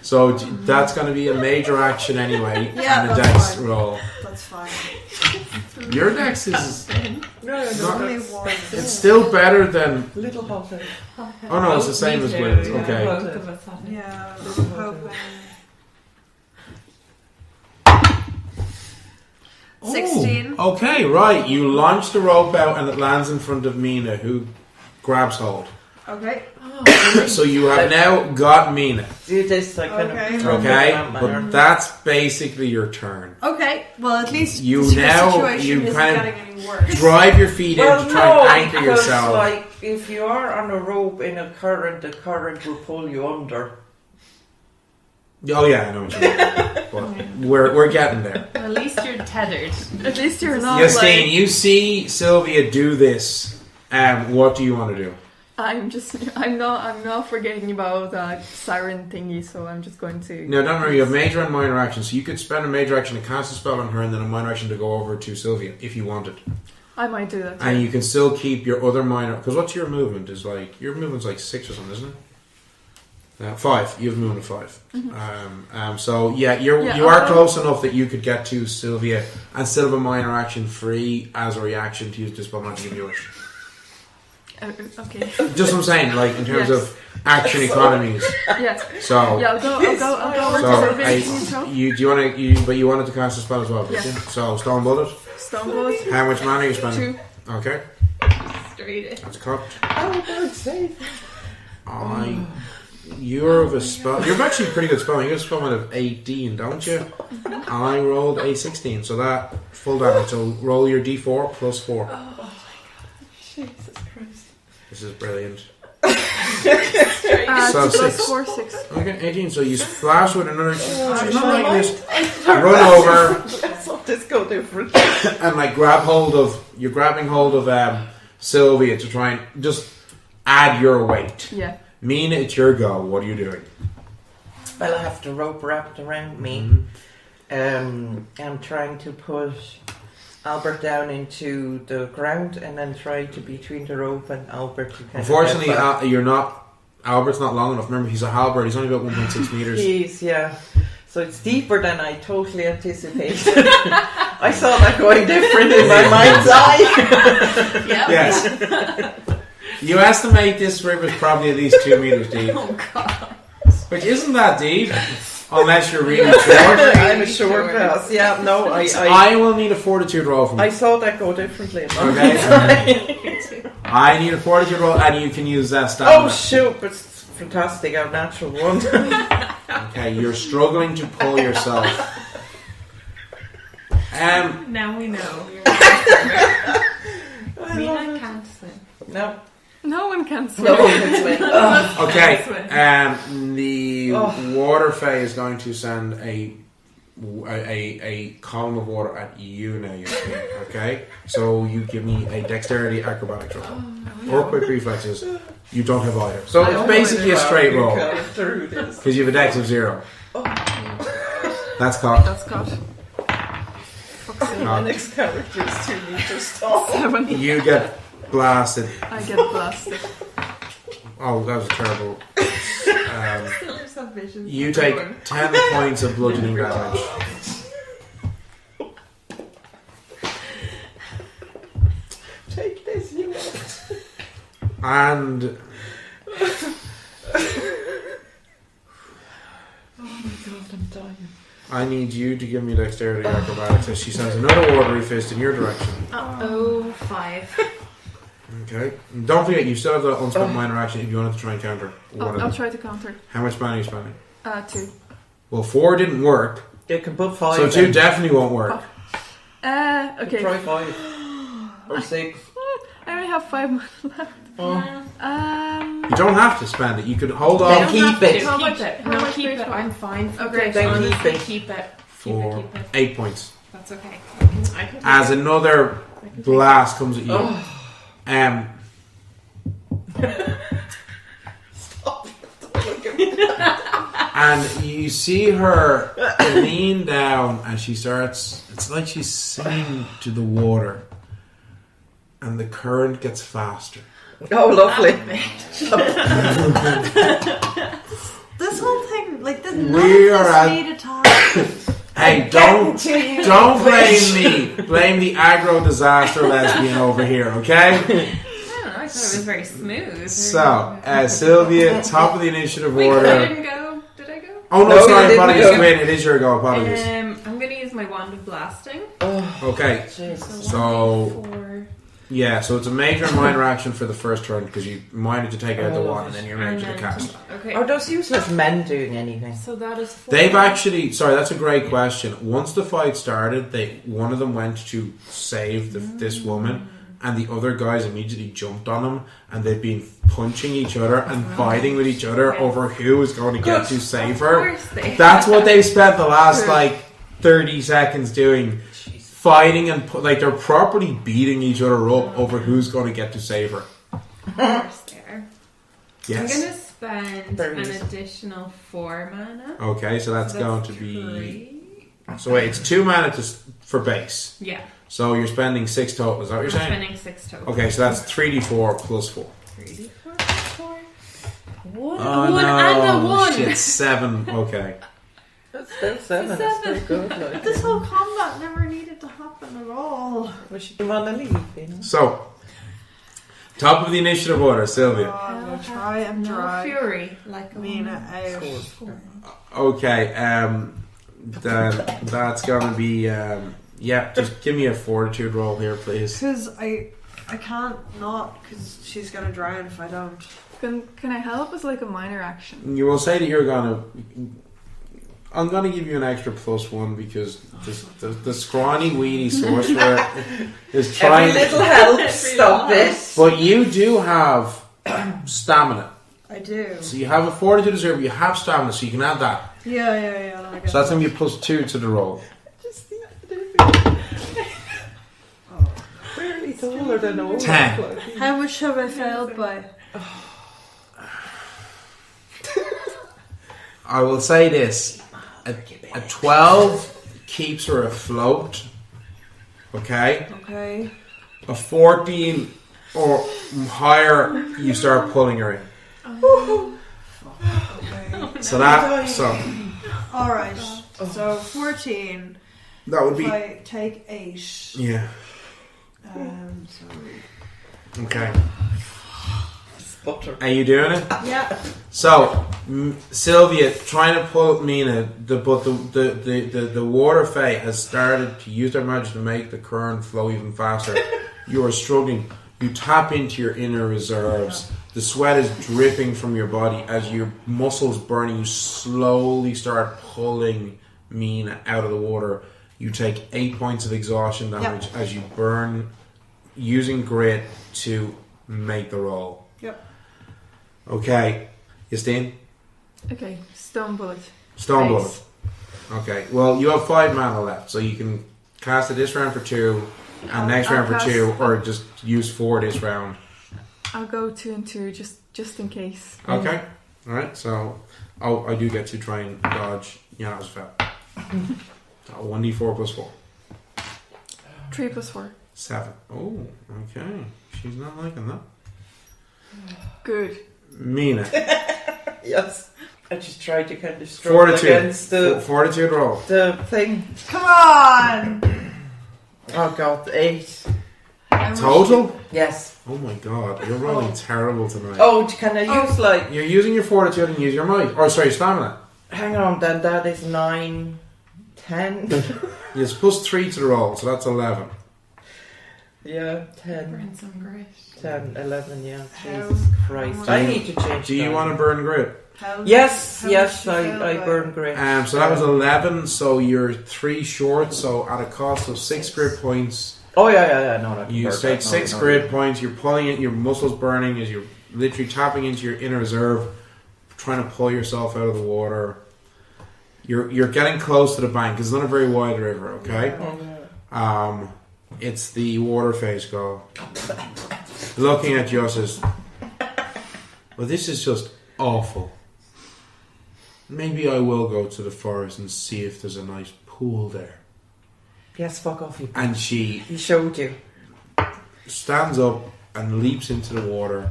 So that's going to be a major action anyway, Yeah, and a that's dex fine. roll. That's fine. Your dex is No, Only one. it's still better than. little hotter. Oh no, it's the same as Gwynn's. Okay. Both of us have it. Yeah, I'm hoping. 16. Oh, okay, right. You launch the rope out and it lands in front of Mina, who grabs hold. Okay. So you have now got Mina. Do this like Okay. Okay, but that's basically your turn. Okay. Well, at least You the now- situation you isn't kind of getting any worse. Drive your feet in to try and anchor because yourself. like if you are on a rope in a current, the current will pull you under. Oh yeah, I know what you mean. But we're getting there. At least you're tethered. At least you're not Justine, like... you see Sylvia do this. What do you want to do? I'm not forgetting about that siren thingy, so I'm just going to... No, don't worry, you have major and minor action, so you could spend a major action to cast a spell on her and then a minor action to go over to Sylvia, if you wanted. I might do that too. And you can still keep your other minor... Because what's your movement? Your movement's like 6 or something, isn't it? 5. You have movement of 5. Mm-hmm. So, yeah, you are close enough that you could get to Sylvia and still have a minor action free as a reaction to use this spell magic of yours. Okay. Just what I'm saying, like, in terms of action economies. Yeah. So... Yeah, I'll go over So, to Sylvia. you wanted to cast a spell as well, did Yeah. you? So, Stone Bullet. Stone Bullet. How much mana are you spending? 2. Okay, Straight in. that's cocked. Oh, God save. You're of a spell. You're actually a pretty good spell. You got a spell of 18, don't you? I rolled a 16, so that full damage. So roll your d4 plus 4. Oh my God. Jesus Christ. This is brilliant. So 6. plus 4, 6. Okay, 18. So you splash with another. She's not like this. Run over Let's not this go different. and like you're grabbing hold of Sylvia to try and just add your weight. Yeah. Mina, it's your go. What are you doing? Well, I have the rope wrapped around me. I'm trying to push Albert down into the ground and then try to between the rope and Albert to kind Unfortunately, of get back. you're not. Albert's not long enough. Remember, he's a halberd. He's only about 1.6 meters. Jeez, yeah. So it's deeper than I totally anticipated. I saw that going different in my mind's eye. Yep. Yes. You estimate this river is probably at least 2 meters deep. Oh god. Which isn't that deep, unless you're really short. I'm a short pass. Yeah, no, I will need a fortitude roll from you. I saw that go differently. Okay. I need a fortitude roll, and you can use that Oh stamina. shoot! But it's fantastic. I have natural one. Okay, you're struggling to pull yourself. Now we know. Me, I can't swim. No. No one can swim. No one can swim. Oh. Okay, the water fae is going to send a column of water at you now. You see, okay, so you give me a dexterity acrobatics roll or quick reflexes. You don't have either, so I it's almost basically a straight roll got through this. because you have a dex of 0. Oh. That's cocked. That's got My next character is 2 meters tall. 7. You get blasted. I get blasted. Oh, that was terrible. Silver's have vision. You take 10 points of bludgeoning damage. Take this, you. And Oh my god, I'm dying. I need you to give me dexterity acrobatics as she sends another watery fist in your direction. 5. Okay. And don't forget, you still have the unspent minor action if you wanted to try and counter. I'll try to counter. How much mana are you spending? 2. Well, 4 didn't work, You can put 5. so 2 in. definitely won't work. Okay. Try 5. Or 6. I only have 5 months left. Oh. You don't have to spend it. You could hold Then off keep it. How Keep much- it. how No, much keep it. baseball? I'm fine. Okay, then honestly, keep it. keep it. for Keep it. 8 points. That's okay. I can As another blast comes at you. Oh. Stop. Don't look at me. And you see her lean down and she starts, it's like she's singing to the water. And the current gets faster. Oh, lovely. This whole thing, like, this none of We are this at- needed to happen. Hey, don't blame me. Blame the aggro disaster lesbian over here, okay? I don't know. I thought it was very smooth. So, Sylvia, top of the initiative Wait, I order. didn't go. Did I go? Oh no, No, you sorry, didn't apologies, go. Gwynn, it is your go, apologies. I'm going to use my wand of blasting. Oh, Okay, Jesus. so 4. yeah, so it's a major and minor action for the first turn because you minded to take out the one and then you're ready to cast. Okay. Are those useless men doing anything? So that is 4. They've actually, sorry, that's a great question. Once the fight started, one of them went to save this woman, and the other guys immediately jumped on him, and they've been punching each other and fighting with each other over who is going to get to save her. That's what they've spent the last 30 seconds doing. Fighting and they're properly beating each other up over who's going to get to save her. There. Yes. I'm going to spend Very an useful. additional 4 mana. Okay, so that's So going to that's be. 3. So wait, it's 2 mana for base. Yeah. So you're spending 6 total. Is that what you're I'm saying? spending 6 total. Okay, so that's 3d4 plus 4. 3d4 plus 4. One, Oh one no! and a 1. Shit, 7. Okay. That's still 7. It's still good. Like. This whole combat never needed to happen at all. We should want to leave, you know? So, top of the initiative order, Sylvia. I'm gonna try and No dry fury. Like a Mina out. Okay, then that's gonna be yeah. Just give me a fortitude roll here, please. Because I can't not, because she's gonna drown if I don't. Can I help as like a minor action? You will say that you're gonna. I'm gonna give you an extra +1 because the scrawny, weedy sorcerer is Every trying. little helps. Stop this. But you do have stamina. I do. So you have a fortitude reserve, you have stamina, so you can add that. Yeah. No, I get So that's going to be a +2 to the roll. Just the barely taller than all. 10. How much have I failed by? I will say this. A 12 keeps her afloat. Okay? Okay. A 14 or higher, you start pulling her in. Okay. So Alright. So 14. that would If be. I take 8. Yeah. Sorry. Okay. Butter. Are you doing it? Yeah. So, Sylvia trying to pull Mina, but the water fae has started to use their magic to make the current flow even faster. You are struggling. You tap into your inner reserves. The sweat is dripping from your body as your muscles burning. You slowly start pulling Mina out of the water. You take 8 points of exhaustion damage as you burn, using grit to make the roll. Yep. Okay, Justine? Okay, stone bullet. Stone Face. bullet. Okay, well, you have 5 mana left, so you can cast it this round for 2, and next round for 2, or just use 4 this round. I'll go 2 and 2 just in case. Okay, alright, so I do get to try and dodge Yana's fell. 1d4 plus 4. 3 plus 4. 7. Oh, okay. She's not liking that. Good. Mina. Yes. I just tried to kind of struggle against the Fortitude roll. the thing. Come on! Oh god, 8. Total? Yes. Oh my god, you're rolling terrible tonight. Oh, can I use like... You're using your fortitude and use your might. Or sorry, stamina. Hang on, then that is 9, 10. Yes, plus 3 to the roll, so that's 11. Yeah, 10. Burn some grit. 10, 11, yeah. How- Jesus Christ. how I much- need to change Do you that. want to burn grit? Yes, How yes, much you feel I like? burn grit. So that was 11, so you're 3 short, so at a cost of 6 grit points, Oh, yeah, no, I can you burn take that. 6 No. grit points, you're pulling it, your muscles burning as you're literally tapping into your inner reserve, trying to pull yourself out of the water. You're getting close to the bank, it's not a very wide river, okay? It's the water face go. Looking at you says, well, this is just awful. Maybe I will go to the forest and see if there's a nice pool there. Yes, fuck off, you. And she He showed you. stands up and leaps into the water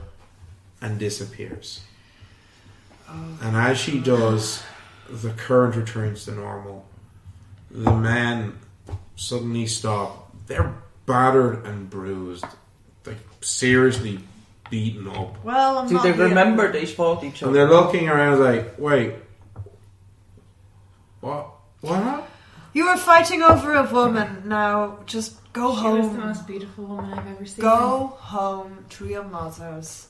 and disappears. And as she does, the current returns to normal. The men suddenly stop. They're battered and bruised, like seriously beaten up. Well, I'm Do not they here. remember they fought each And other? they're looking around like, wait, what? What? You were fighting over a woman. Now, just go She was the home. most beautiful woman I've ever seen. Go home to your mothers.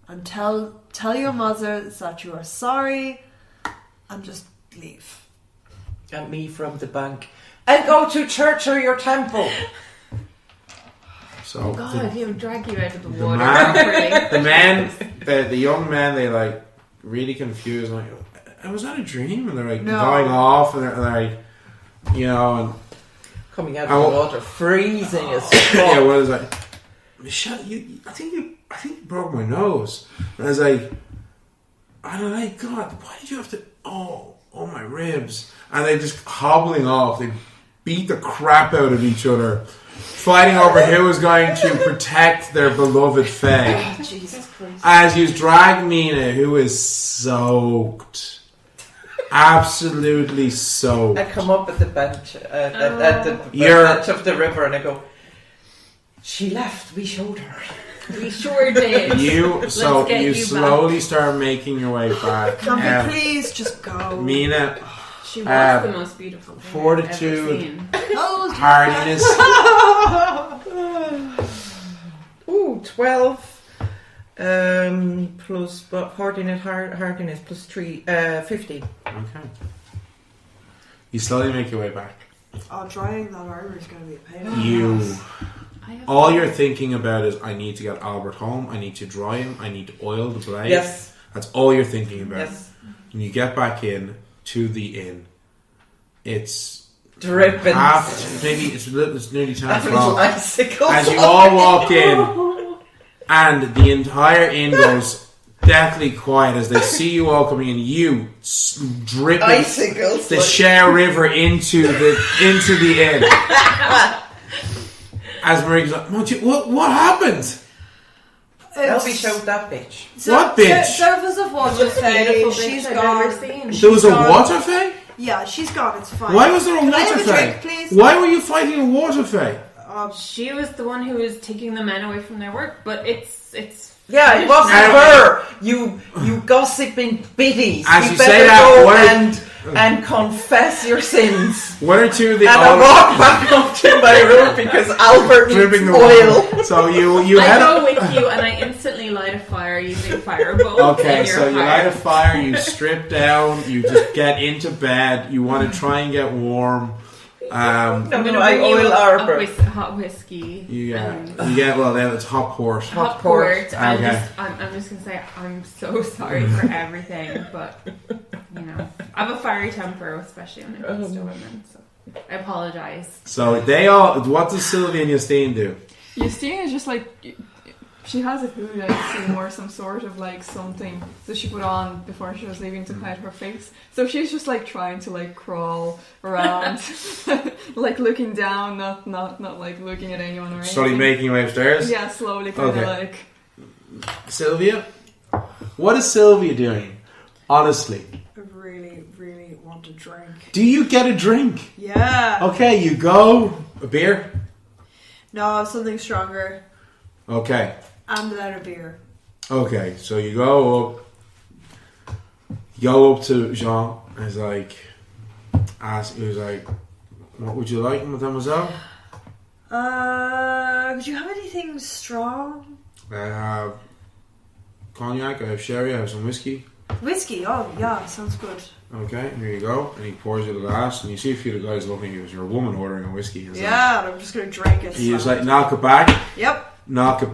And tell your mothers that you are sorry. And just leave. And me from the bank. And go to church or your temple. So God, he'll drag you out of the the water. man, the young men, they like really confused. Like, was that a dream? And they're like No. going off, and they're like, you know, and Coming out Oh. of the water, freezing as yeah, fuck. what is like? Michelle, I think you broke my nose. And I was like, God, why did you have to? Oh, my ribs! And they just hobbling off. They beat the crap out of each other, fighting over who was going to protect their beloved Faye. Jesus Christ. As you drag Mina, who is soaked, absolutely soaked. I come up at the bench, at the You're- bench of the river, and I go, she left, we showed her. We sure did. You get you you slowly start making your way back. Can we please just go? Mina, She was the most beautiful thing fortitude. I've ever seen. Hold hardiness. Ooh, 12. Plus, but hardiness plus 3, 15. Okay. You slowly make your way back. Oh, drying that armor is going to be a pain. You. I have All you're thinking about is, I need to get Albert home. I need to dry him. I need to oil the blade. Yes, That's all you're thinking about. yes. When you get back in to the inn, it's Dripping. maybe it's nearly 10 Having o'clock. icicles. As you all walk in, and the entire inn goes deathly quiet as they see you all coming in. You dripping Icicles. the like- Cher River into the inn. As Marie goes like, what happened? Elby showed that bitch. What bitch? Surface of water Most Faye. beautiful She's bitch I've gone. ever seen. There was a gone. water fae? Yeah, she's gone. It's fine. Why was there a Can I water have a fae? drink, please? Why were you fighting a water fae? She was the one who was taking the men away from their work, but it's Yeah, it wasn't And- her. You gossiping biddies. As you better say that, go one of- and and confess your sins. One or two of the And I walk back up to my room because Albert dripping needs the oil. water. So you I head go with you and I instantly light a fire using firebolt. Okay, in your so you light a heart. fire, you strip down, you just get into bed, you want to try and get warm. No, I'm gonna I bring you oil a Albert. hot whiskey. You get well. Then it's hot port. Hot port. port. Okay. I'm just gonna say I'm so sorry for everything, but you know I have a fiery temper, especially when it comes to women. So I apologize. So they all. What does Sylvia and Justine do? Justine is just like, she has a hood, I assume, or some sort of like something that she put on before she was leaving to hide her face. So she's just like trying to like crawl around, like looking down, not like looking at anyone or anything. Slowly making your way upstairs. Yeah, slowly, kind of Okay. like. Sylvia, what is Sylvia doing? Honestly, I really, really want a drink. do you get a drink? Yeah. Okay, you go. A beer. No, something stronger. Okay. And then a beer. Okay, so you go up to Jean and he's like, what would you like, mademoiselle? Would you have anything strong? I have cognac, I have sherry, I have some whiskey. Whiskey? Oh, yeah, sounds good. Okay, here you go. And he pours you the glass, and you see a few of the guys looking at you. You're a woman ordering a whiskey. He's Yeah, and I'm just gonna drink it. Like, he's like, knock it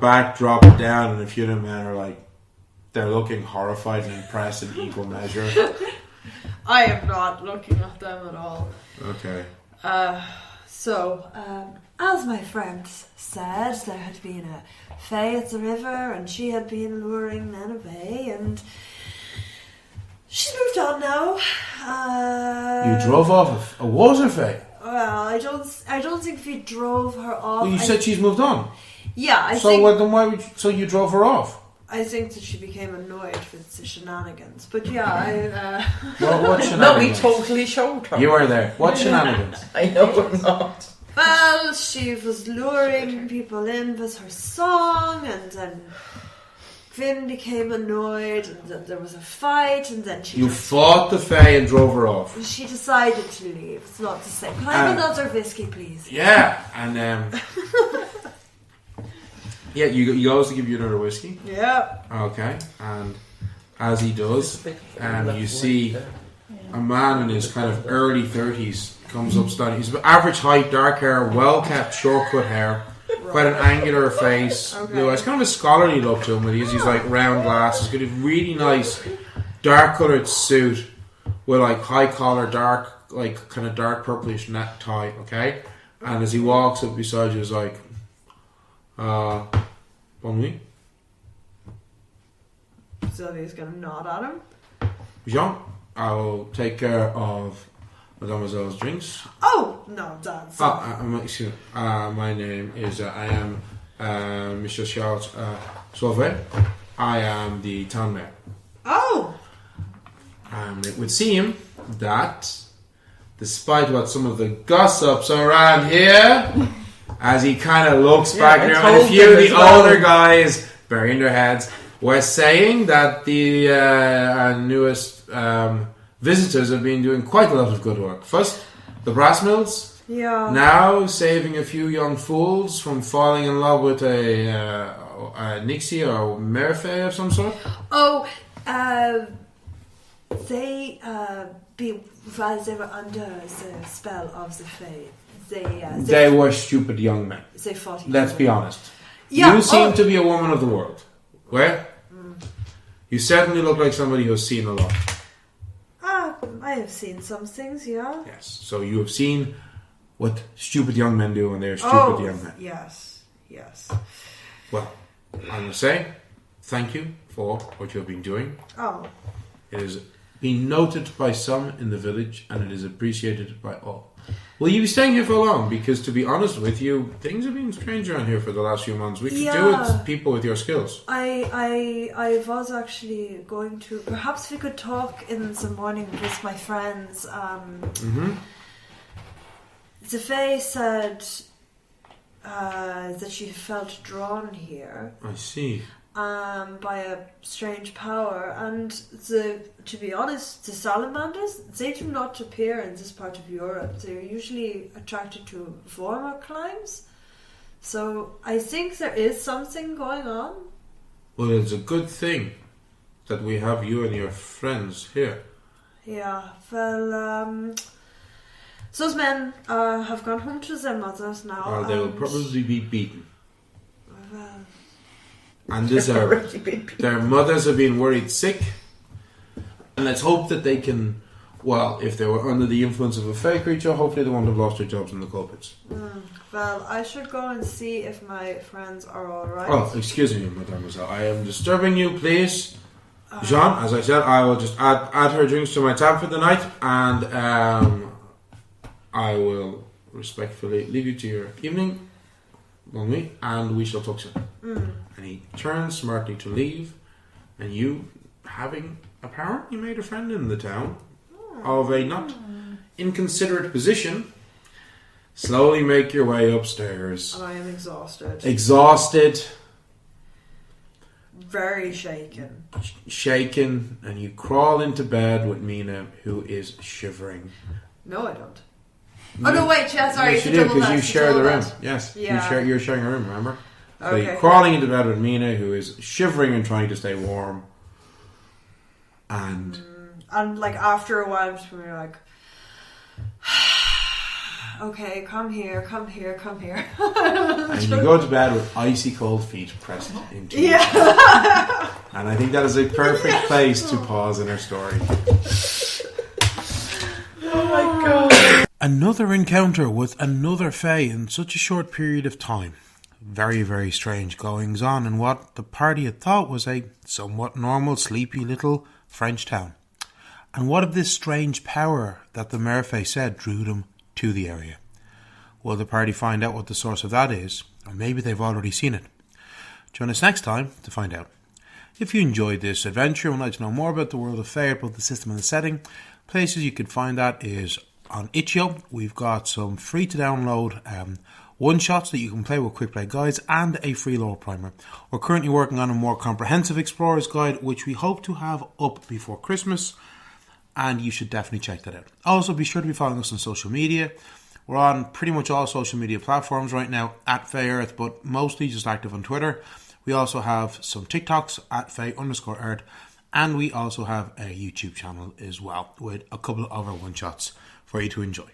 back, drop it down, and a few of them men are like, they're looking horrified and impressed in equal measure. I am not looking at them at all. Okay. So, as my friend said, there had been a fae at the river, and she had been luring men away, and she's moved on now. You drove off a water fae. Well, I don't think we drove her off. Well, you said she's moved on. Yeah, I So think. then why would you drove her off? I think that she became annoyed with the shenanigans. But yeah, What No, we shenanigans? totally showed her. You were there. What shenanigans? I know we're not. well, she was luring people in with her song, and then Gwynn became annoyed, and then there was a fight, and then You fought the fae and drove her off. she decided to leave. It's not the same. Can I have another whiskey, please? Yeah, and yeah, you goes to give you another whiskey. Yeah. Okay, and as he does, you see a man in his kind of early 30s comes up standing. He's average height, dark hair, well kept, short cut hair, quite an angular face. Okay. Blue eyes, kind of a scholarly look to him. But he's like round glasses, got a really nice dark coloured suit with like high collar, dark, like kind of dark purplish net tie. Okay, and as he walks up beside you, he's like, bon nuit. Sylvia's gonna nod at him. Jean, I will take care of Mademoiselle's drinks. Oh no, Dad's. Excuse me. My name is I am Mr. Charles Sauvé. I am the town mayor. Oh. It would seem that, despite what some of the gossips around here, as he kind of looks back I there, and told a few of them the as well. older guys burying their heads were saying that the our newest visitors have been doing quite a lot of good work. First, the brass mills. Yeah. Now, saving a few young fools from falling in love with a Nixie or Merfay of some sort. Oh, they while they were under the spell of the fae, They were stupid young men. they fought each Let's other. be honest. Yeah, You seem oh. to be a woman of the world. Where? You certainly look like somebody who's seen a lot. I have seen some things, yeah. Yes. So you have seen what stupid young men do when they're stupid young men. Yes, yes. Well, I must say, thank you for what you have been doing. Oh, It has been noted by some in the village, and it is appreciated by all. Will you be staying here for long? Because to be honest with you, things have been strange around here for the last few months. We could do with people with your skills. I was actually going to. Perhaps we could talk in the morning with my friends. The fae said that she felt drawn here. I see. by a strange power, and to be honest, the salamanders, they do not appear in this part of Europe. They're usually attracted to warmer climes. So I think there is something going on. Well, it's a good thing that we have you and your friends here. Yeah, well, those men have gone home to their mothers now. Or they will probably be beaten. Well, And their mothers have been worried sick. And let's hope that they can, well, if they were under the influence of a fey creature, hopefully they won't have lost their jobs in the coal pits. well, I should go and see if my friends are alright. Oh, excuse me, mademoiselle. I am disturbing you, please. Jean, as I said, I will just add her drinks to my tab for the night, and I will respectfully leave you to your evening, bon nuit, and we shall talk soon. And he turns smartly to leave, and you, having apparently made a friend in the town of a not inconsiderate position, slowly make your way upstairs. And I am exhausted. Exhausted. Very shaken. Shaken, and you crawl into bed with Mina, who is shivering. No, I don't. Oh no! Wait, yeah, sorry. Yes, you do, because you share the room. Yes, Yeah. you're sharing a room. Remember? So Okay. you're crawling into bed with Mina, who is shivering and trying to stay warm. And And like after a while, I'm just gonna be like, okay, come here, come here, come here. and you go to bed with icy cold feet pressed into you. Yeah. And I think that is a perfect place to pause in our story. Oh my god. Another encounter with another fae in such a short period of time. Very, very strange goings on in what the party had thought was a somewhat normal, sleepy little French town. And what of this strange power that the merfae said drew them to the area? Will the party find out what the source of that is? Or maybe they've already seen it. Join us next time to find out. If you enjoyed this adventure and would like to know more about the world of fae, both the system and the setting, places you can find that is on Itch.io. We've got some free to download one-shots that you can play with quick play guides and a free lore primer. We're currently working on a more comprehensive explorer's guide, which we hope to have up before Christmas, and you should definitely check that out. Also, be sure to be following us on social media. We're on pretty much all social media platforms right now at FaeEarth, but mostly just active on Twitter. We also have some TikToks at Fae_Earth, and we also have a YouTube channel as well with a couple of other one-shots for you to enjoy.